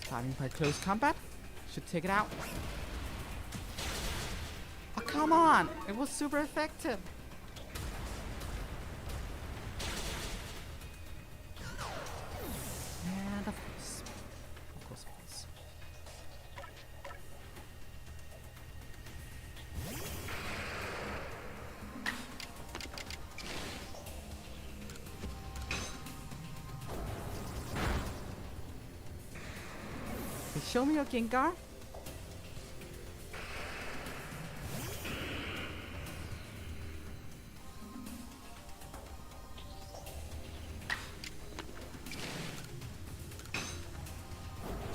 Starting by close combat. Should take it out. Oh, come on! It was super effective. And of course. Of course. Show me your Gengar.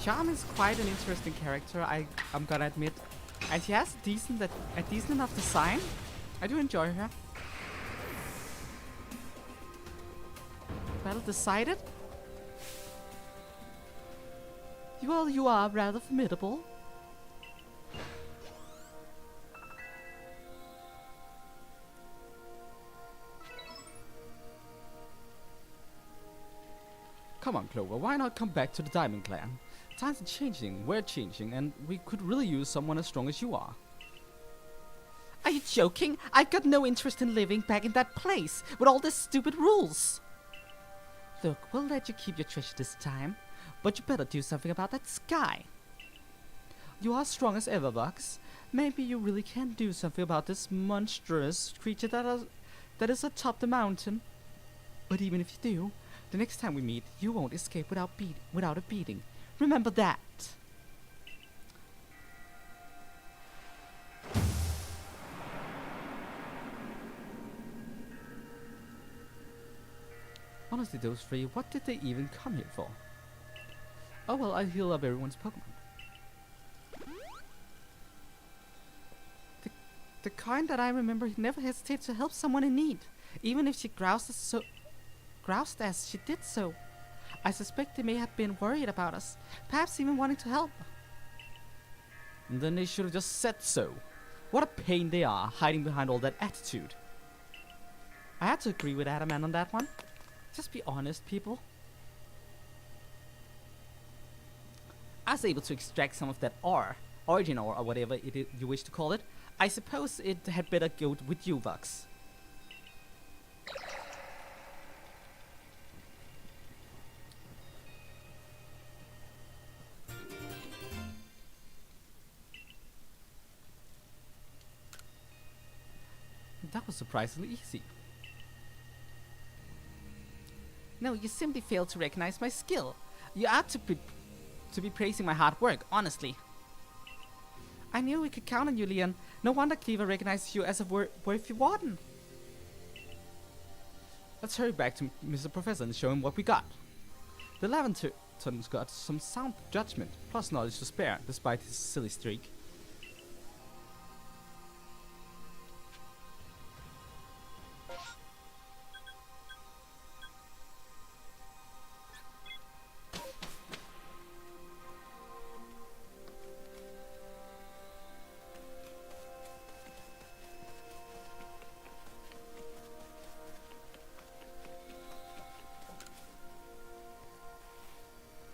Charm is quite an interesting character, I'm gonna admit. And she has a decent enough design. I do enjoy her. Well decided. Well, you are rather formidable. Come on, Clover, why not come back to the Diamond Clan? Times are changing, we're changing, and we could really use someone as strong as you are. Are you joking? I've got no interest in living back in that place with all these stupid rules. Look, we'll let you keep your treasure this time, but you better do something about that sky. You are strong as ever, Vox. Maybe you really can do something about this monstrous creature that is atop the mountain. But even if you do, the next time we meet, you won't escape without a beating. Remember that. Honestly, those 3, what did they even come here for? Oh well, I'll heal up everyone's Pokemon. The kind that I remember never hesitated to help someone in need, even if she groused as she did so. I suspect they may have been worried about us, perhaps even wanting to help. And then they should have just said so. What a pain they are, hiding behind all that attitude. I had to agree with Adaman on that one. Just be honest, people. I was able to extract some of that origin ore, or whatever you wish to call it. I suppose it had better go with you, Vox. That was surprisingly easy. No, you simply failed to recognize my skill. You ought to be praising my hard work, honestly. I knew we could count on you, Leon. No wonder Cleaver recognizes you as a worthy warden. Let's hurry back to Mr. Professor and show him what we got. The Laventon's got some sound judgment, plus knowledge to spare, despite his silly streak.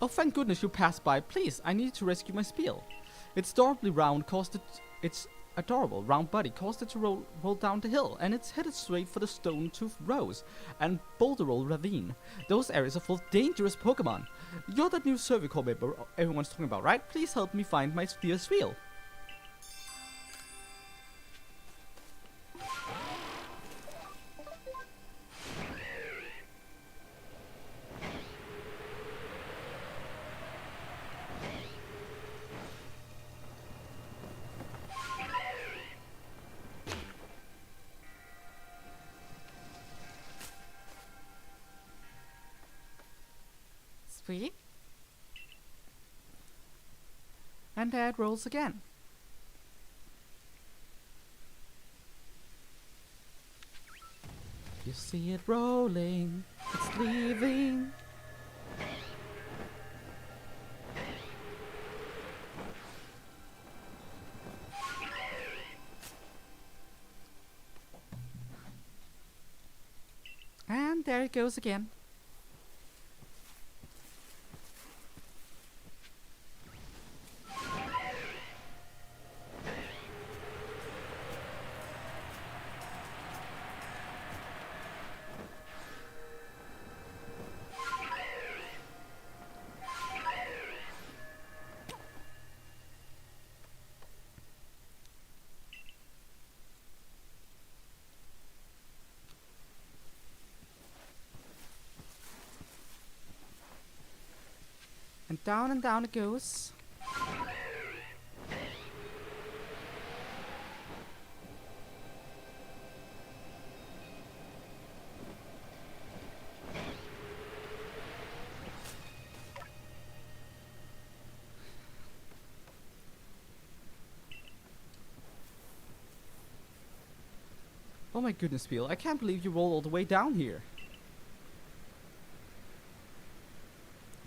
Oh, thank goodness you passed by. Please, I need to rescue my Spiel. Its adorable round body caused it to roll down the hill, and it's headed straight for the Stone-Tooth Rose and Boulder Roll Ravine. Those areas are full of dangerous Pokémon. You're that new Survey Corps member everyone's talking about, right? Please help me find my dear Spiel. Sweet. And there it rolls again. You see it rolling, it's leaving. And there it goes again. And down it goes. Oh my goodness, Spiel, I can't believe you rolled all the way down here.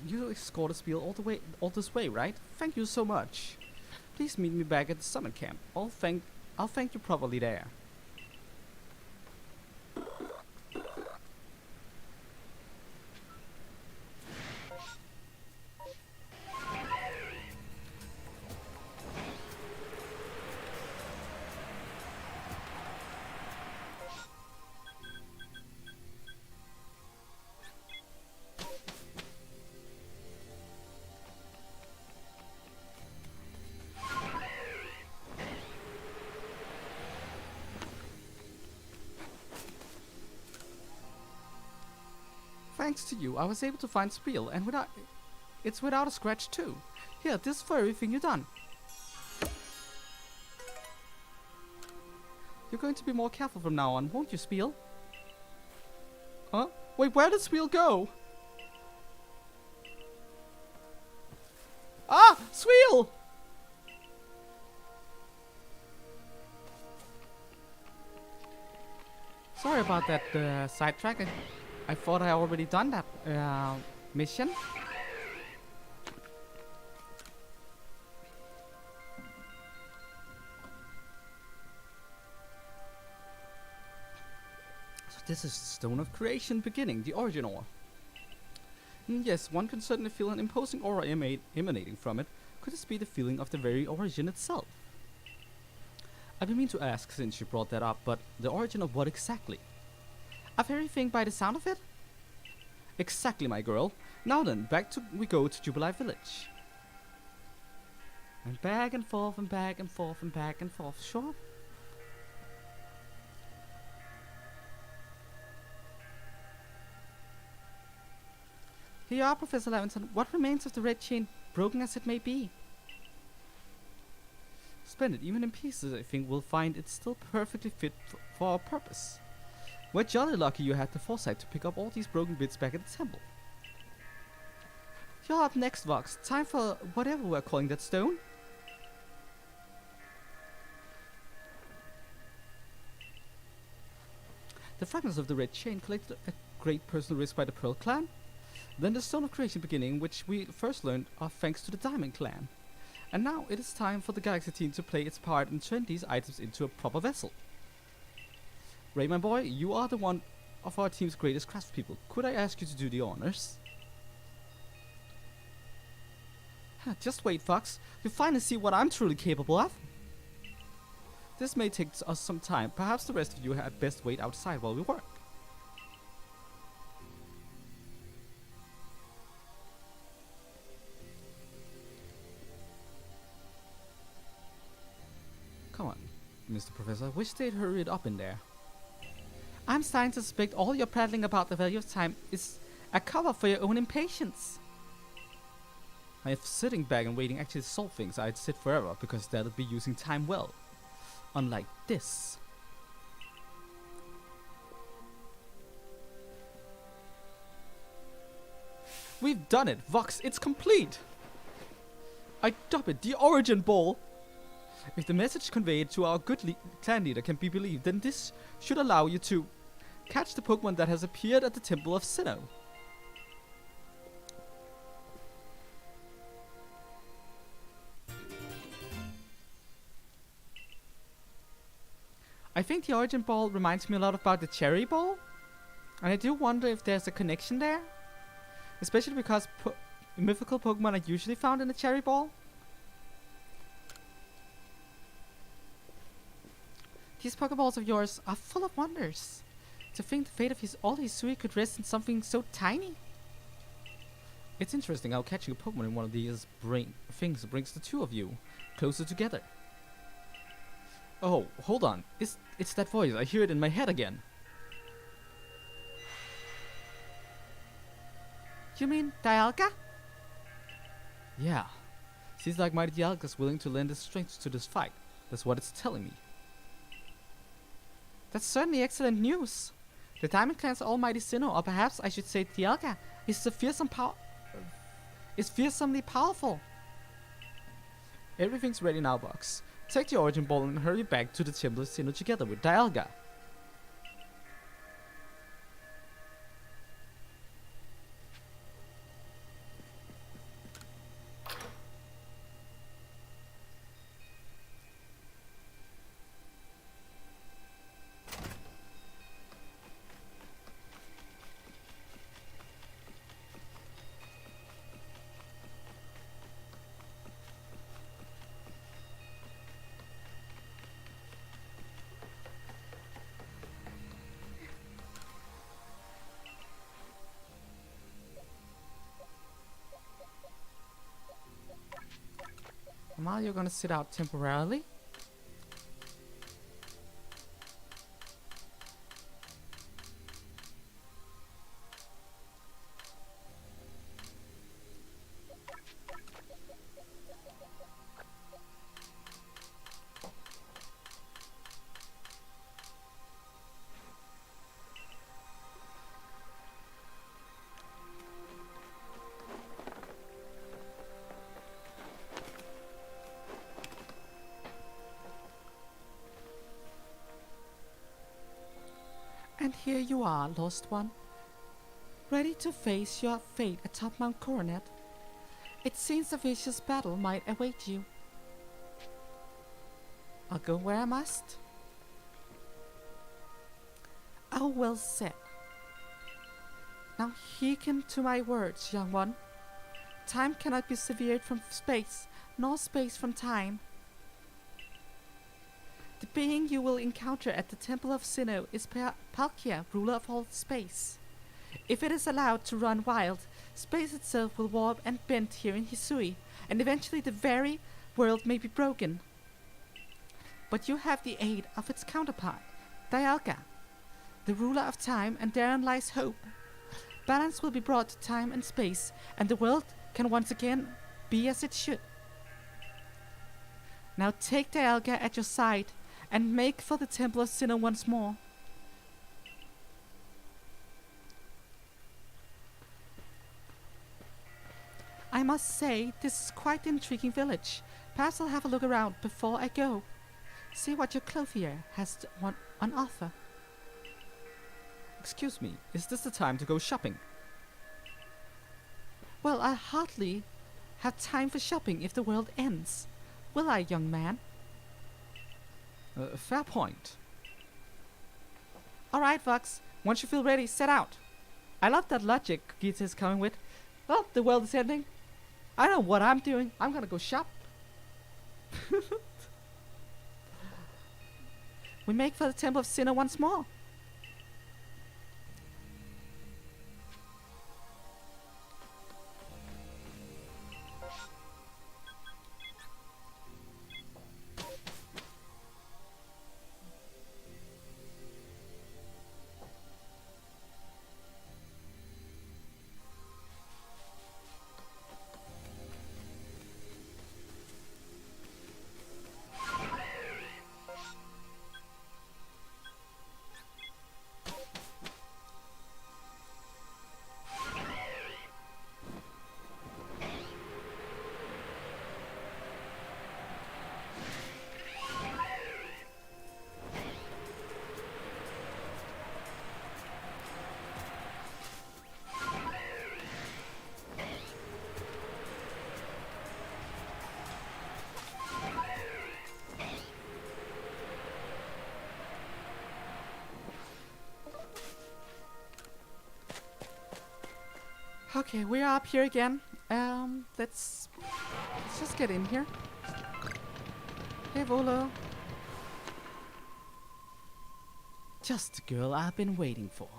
You escorted Spiel all this way, right? Thank you so much. Please meet me back at the summit camp. I'll thank you properly there. Thanks to you, I was able to find Spiel, and it's without a scratch too. Here, this is for everything you've done. You're going to be more careful from now on, won't you, Spiel? Huh? Wait, where did Spiel go? Ah! Spiel! Sorry about that sidetrack. I thought I already done that mission. So this is the Stone of Creation beginning, the origin ore. Yes, one can certainly feel an imposing aura emanating from it. Could this be the feeling of the very origin itself? I've been meaning to ask since you brought that up, but the origin of what exactly? Of everything by the sound of it? Exactly, my girl. Now then, we go to Jubilee Village. And back and forth and back and forth and back and forth, sure. Here you are, Professor Levinson. What remains of the red chain, broken as it may be? Splendid. Even in pieces, I think we'll find it still perfectly fit for our purpose. We're jolly lucky you had the foresight to pick up all these broken bits back at the temple. You're up next, Vox. Time for whatever we're calling that stone. The fragments of the red chain collected at great personal risk by the Pearl clan. Then the Stone of Creation beginning, which we first learned are thanks to the Diamond clan. And now it is time for the Galaxy team to play its part and turn these items into a proper vessel. Ray, my boy, you are the one of our team's greatest craftspeople. Could I ask you to do the honors? Just wait, Fox. You'll finally see what I'm truly capable of. This may take us some time. Perhaps the rest of you had best wait outside while we work. Come on, Mr. Professor. Wish they'd hurry it up in there. I'm starting to suspect all your prattling about the value of time is a cover for your own impatience. If sitting back and waiting actually solve things, I'd sit forever because that'll be using time well. Unlike this. We've done it, Vox, it's complete! I dub it, the Origin Ball! If the message conveyed to our good clan leader can be believed, then this should allow you to catch the Pokémon that has appeared at the Temple of Sinnoh. I think the Origin Ball reminds me a lot about the Cherry Ball. And I do wonder if there's a connection there. Especially because mythical Pokemon are usually found in the Cherry Ball. These Pokeballs of yours are full of wonders. To think the fate of all Hisui could rest in something so tiny. It's interesting how catching a Pokemon in one of these things brings the two of you closer together. Oh, hold on. It's that voice. I hear it in my head again. You mean Dialga? Yeah. Seems like Mighty Dialga's willing to lend his strength to this fight. That's what it's telling me. That's certainly excellent news. The Diamond Clan's almighty Sinnoh, or perhaps I should say Dialga, is fearsomely powerful. Everything's ready now, Vox. Take the Origin Ball and hurry back to the Temple of Sinnoh together with Dialga. While you're gonna sit out temporarily. And here you are, lost one, ready to face your fate atop Mount Coronet. It seems a vicious battle might await you. I'll go where I must. Oh, well said. Now hearken to my words, young one. Time cannot be severed from space, nor space from time. The being you will encounter at the Temple of Sinnoh is Palkia, ruler of all space. If it is allowed to run wild, space itself will warp and bend here in Hisui, and eventually the very world may be broken. But you have the aid of its counterpart, Dialga, the ruler of time, and therein lies hope. balance will be brought to time and space, and the world can once again be as it should. Now take Dialga at your side and make for the Temple of Sinnoh once more. I must say, this is quite an intriguing village. Perhaps I'll have a look around before I go. See what your clothier has on offer. Excuse me, is this the time to go shopping? Well, I hardly have time for shopping if the world ends. Will I, young man? Fair point. Alright, Vox. Once you feel ready, set out. I love that logic Gita is coming with. Well, the world is ending. I know what I'm doing. I'm gonna go shop. We make for the Temple of Sinnoh once more. Okay, we are up here again. Let's just get in here. Hey, Volo. Just the girl I've been waiting for.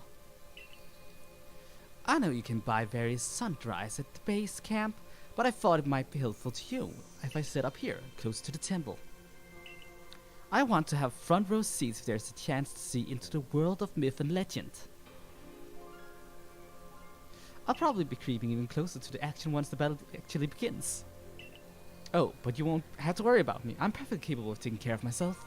I know you can buy various sundries at the base camp, but I thought it might be helpful to you if I set up here, close to the temple. I want to have front row seats if there's a chance to see into the world of myth and legend. I'll probably be creeping even closer to the action once the battle actually begins. Oh, but you won't have to worry about me. I'm perfectly capable of taking care of myself.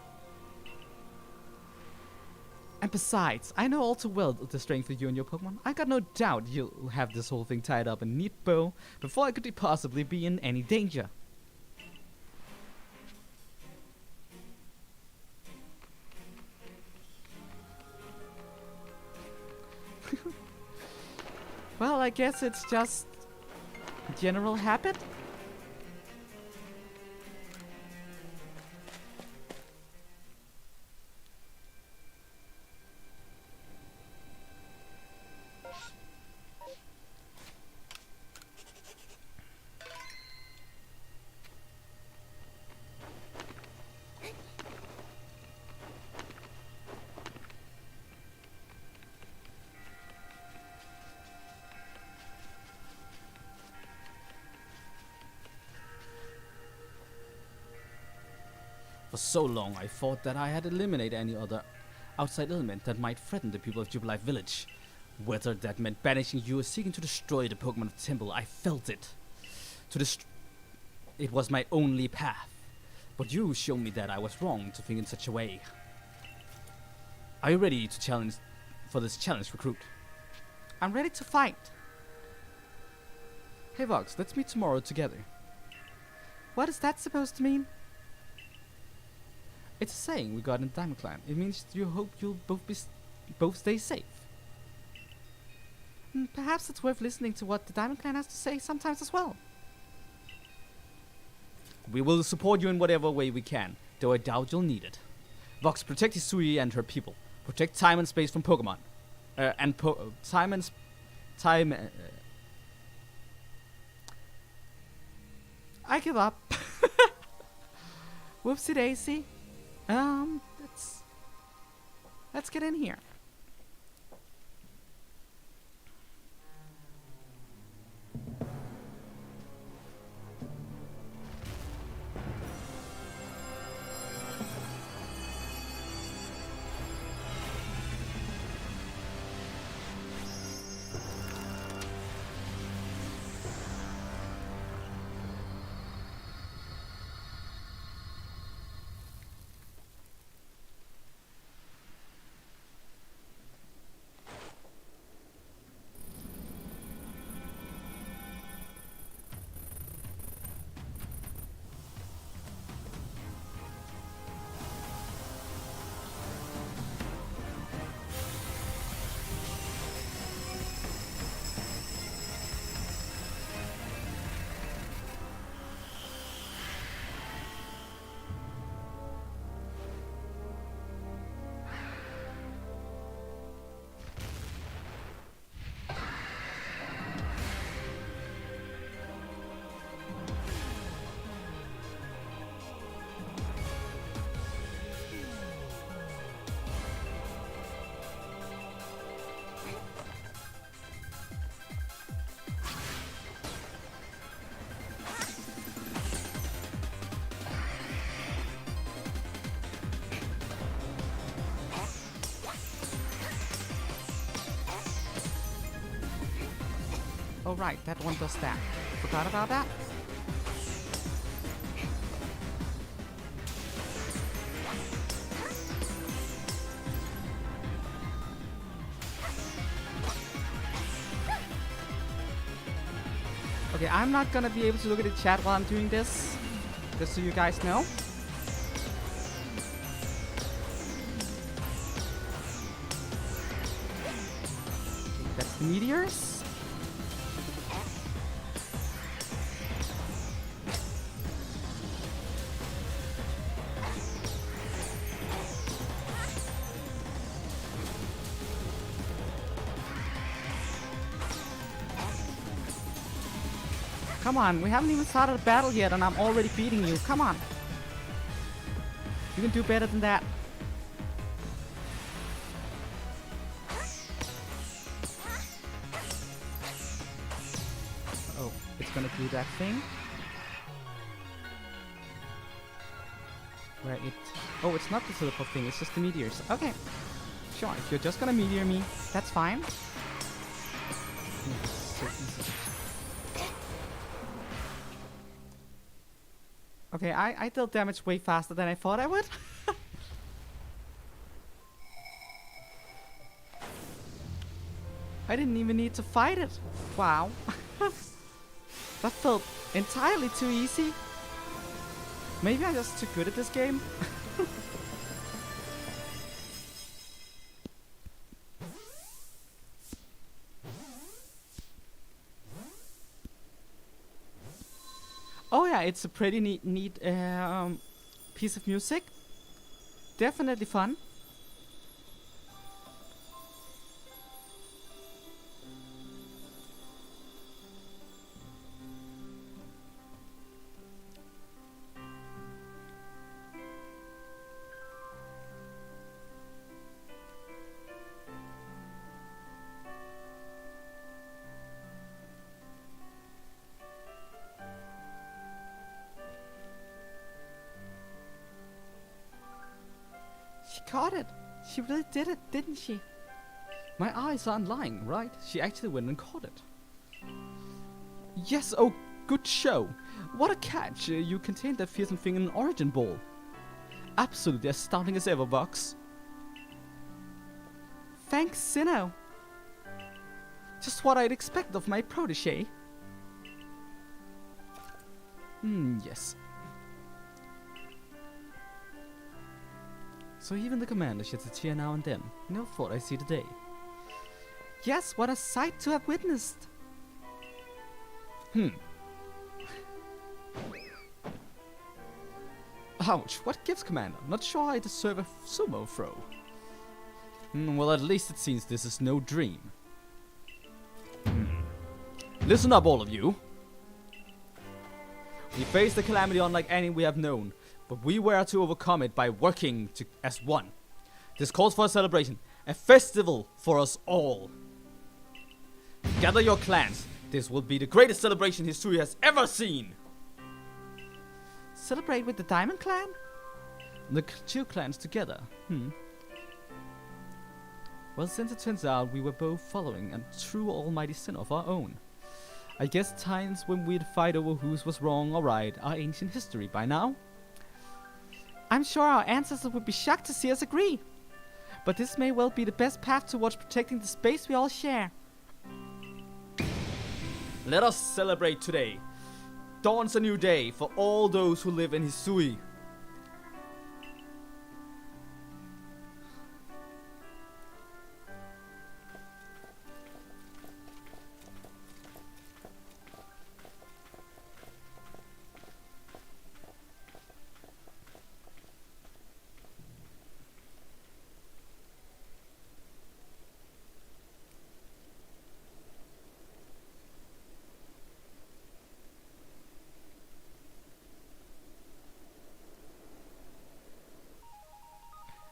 And besides, I know all too well the strength of you and your Pokemon. I got no doubt you'll have this whole thing tied up in a neat bow before I could possibly be in any danger. Well, I guess it's just general habit. For so long, I thought that I had eliminated any other outside element that might threaten the people of Jubilife Village. Whether that meant banishing you or seeking to destroy the Pokemon of the Temple, I felt it. It was my only path. But you showed me that I was wrong to think in such a way. Are you ready to challenge for this challenge, recruit? I'm ready to fight. Hey Vox, let's meet tomorrow together. What is that supposed to mean? It's a saying we got in Diamond Clan. It means you hope you'll both stay safe. Perhaps it's worth listening to what the Diamond Clan has to say sometimes as well. We will support you in whatever way we can, though I doubt you'll need it. Vox, protect Hisui and her people. Protect time and space from Pokemon. I give up. Whoopsie daisy. Let's get in here. Oh right, that one does that. Forgot about that. Okay, I'm not gonna be able to look at the chat while I'm doing this, just so you guys know. Okay, that's the meteors. Come on, we haven't even started a battle yet and I'm already beating you. Come on. You can do better than that. Oh, it's gonna do that thing. Where it... Oh, it's not the teleport thing, it's just the meteors. Okay. Sure, if you're just gonna meteor me, that's fine. So easy. Okay, I dealt damage way faster than I thought I would. I didn't even need to fight it. Wow. That felt entirely too easy. Maybe I'm just too good at this game. Oh yeah, it's a pretty neat piece of music. Definitely fun. She caught it. She really did it, didn't she? My eyes aren't lying, right? She actually went and caught it. Yes, oh, good show. What a catch. You contained that fearsome thing in an origin ball. Absolutely astounding as ever, Vox. Thanks, Sinnoh. Just what I'd expect of my protege. Yes. So even the commander sheds a tear now and then. Never thought I'd see the day. Yes, what a sight to have witnessed. Ouch, what gives, Commander? Not sure I deserve a sumo throw. Well, at least it seems this is no dream. Listen up, all of you. We faced the calamity unlike any we have known, but we were to overcome it by working as one. This calls for a celebration, a festival for us all. Gather your clans. This will be the greatest celebration Hisui has ever seen. Celebrate with the Diamond Clan? The two clans together. Well, since it turns out we were both following a true almighty sin of our own, I guess times when we'd fight over whose was wrong or right are ancient history by now. I'm sure our ancestors would be shocked to see us agree. But this may well be the best path towards protecting the space we all share. Let us celebrate today. Dawns a new day for all those who live in Hisui.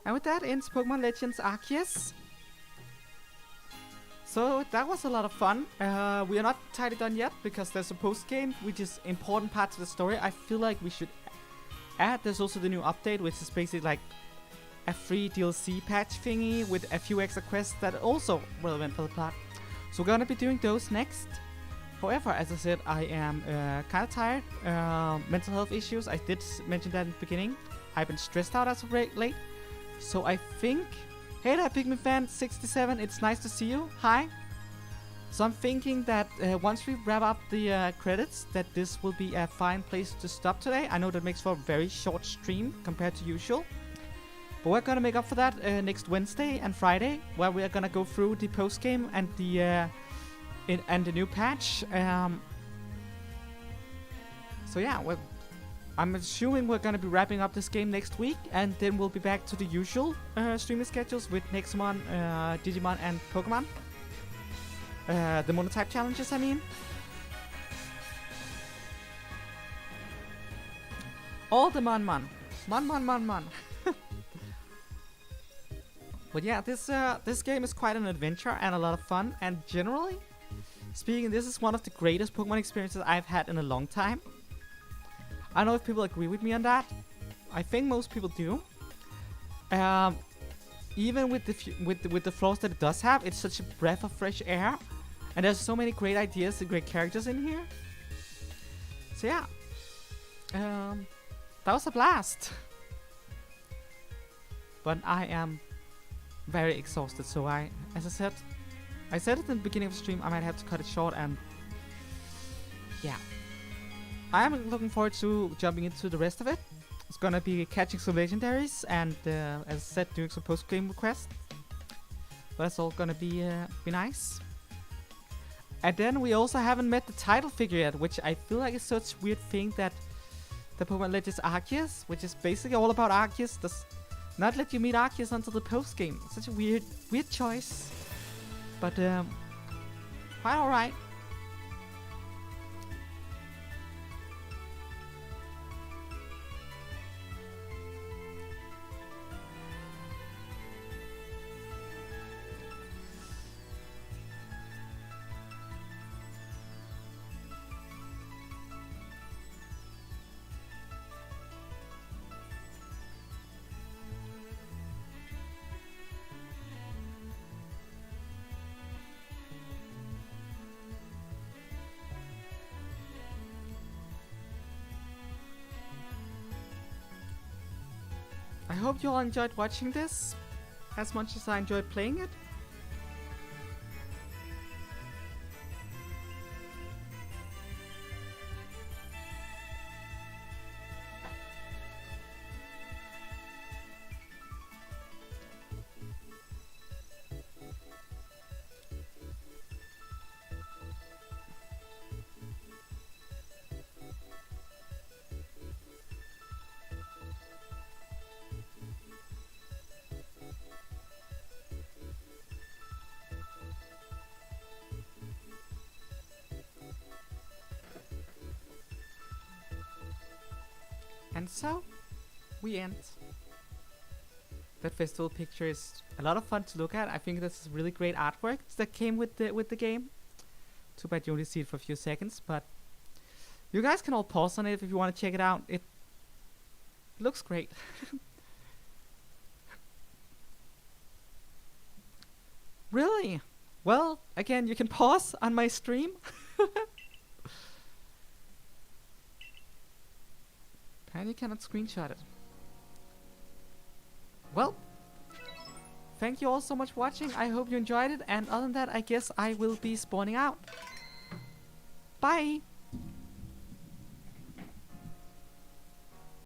And with that ends Pokemon Legends Arceus. So that was a lot of fun. We are not tidy done yet because there's a post game, which is important parts of the story. I feel like we should add. There's also the new update, which is basically like a free DLC patch thingy with a few extra quests that are also relevant for the plot. So we're gonna be doing those next. However, as I said, I am kind of tired. Mental health issues, I did mention that in the beginning. I've been stressed out as of late. So I think... Hey there, Pigman fan 67, it's nice to see you. Hi. So I'm thinking that once we wrap up the credits, that this will be a fine place to stop today. I know that makes for a very short stream compared to usual. But we're gonna make up for that next Wednesday and Friday, where we are gonna go through the post-game and the new patch. So yeah, I'm assuming we're gonna be wrapping up this game next week, and then we'll be back to the usual streaming schedules with Nexomon, Digimon, and Pokemon. The monotype challenges, I mean. All the Mon. But yeah, this game is quite an adventure and a lot of fun. And generally speaking, this is one of the greatest Pokemon experiences I've had in a long time. I don't know if people agree with me on that. I think most people do. Even with the flaws that it does have, it's such a breath of fresh air. And there's so many great ideas and great characters in here. So yeah. That was a blast. But I am very exhausted, so as I said it in the beginning of the stream, I might have to cut it short, and yeah. I am looking forward to jumping into the rest of it. It's gonna be catching some legendaries and, as I said, doing some post-game requests. But it's all gonna be nice. And then we also haven't met the title figure yet, which I feel like is such a weird thing that the Pokemon Legends Arceus, which is basically all about Arceus, does not let you meet Arceus until the post-game. Such a weird choice. But, quite alright. I hope you all enjoyed watching this as much as I enjoyed playing it. And so, we end. That festival picture is a lot of fun to look at. I think that's really great artwork that came with the game. Too bad you only see it for a few seconds, but you guys can all pause on it if you want to check it out. It looks great. Really? Well, again, you can pause on my stream. And you cannot screenshot it. Well, thank you all so much for watching. I hope you enjoyed it. And other than that, I guess I will be spawning out. Bye!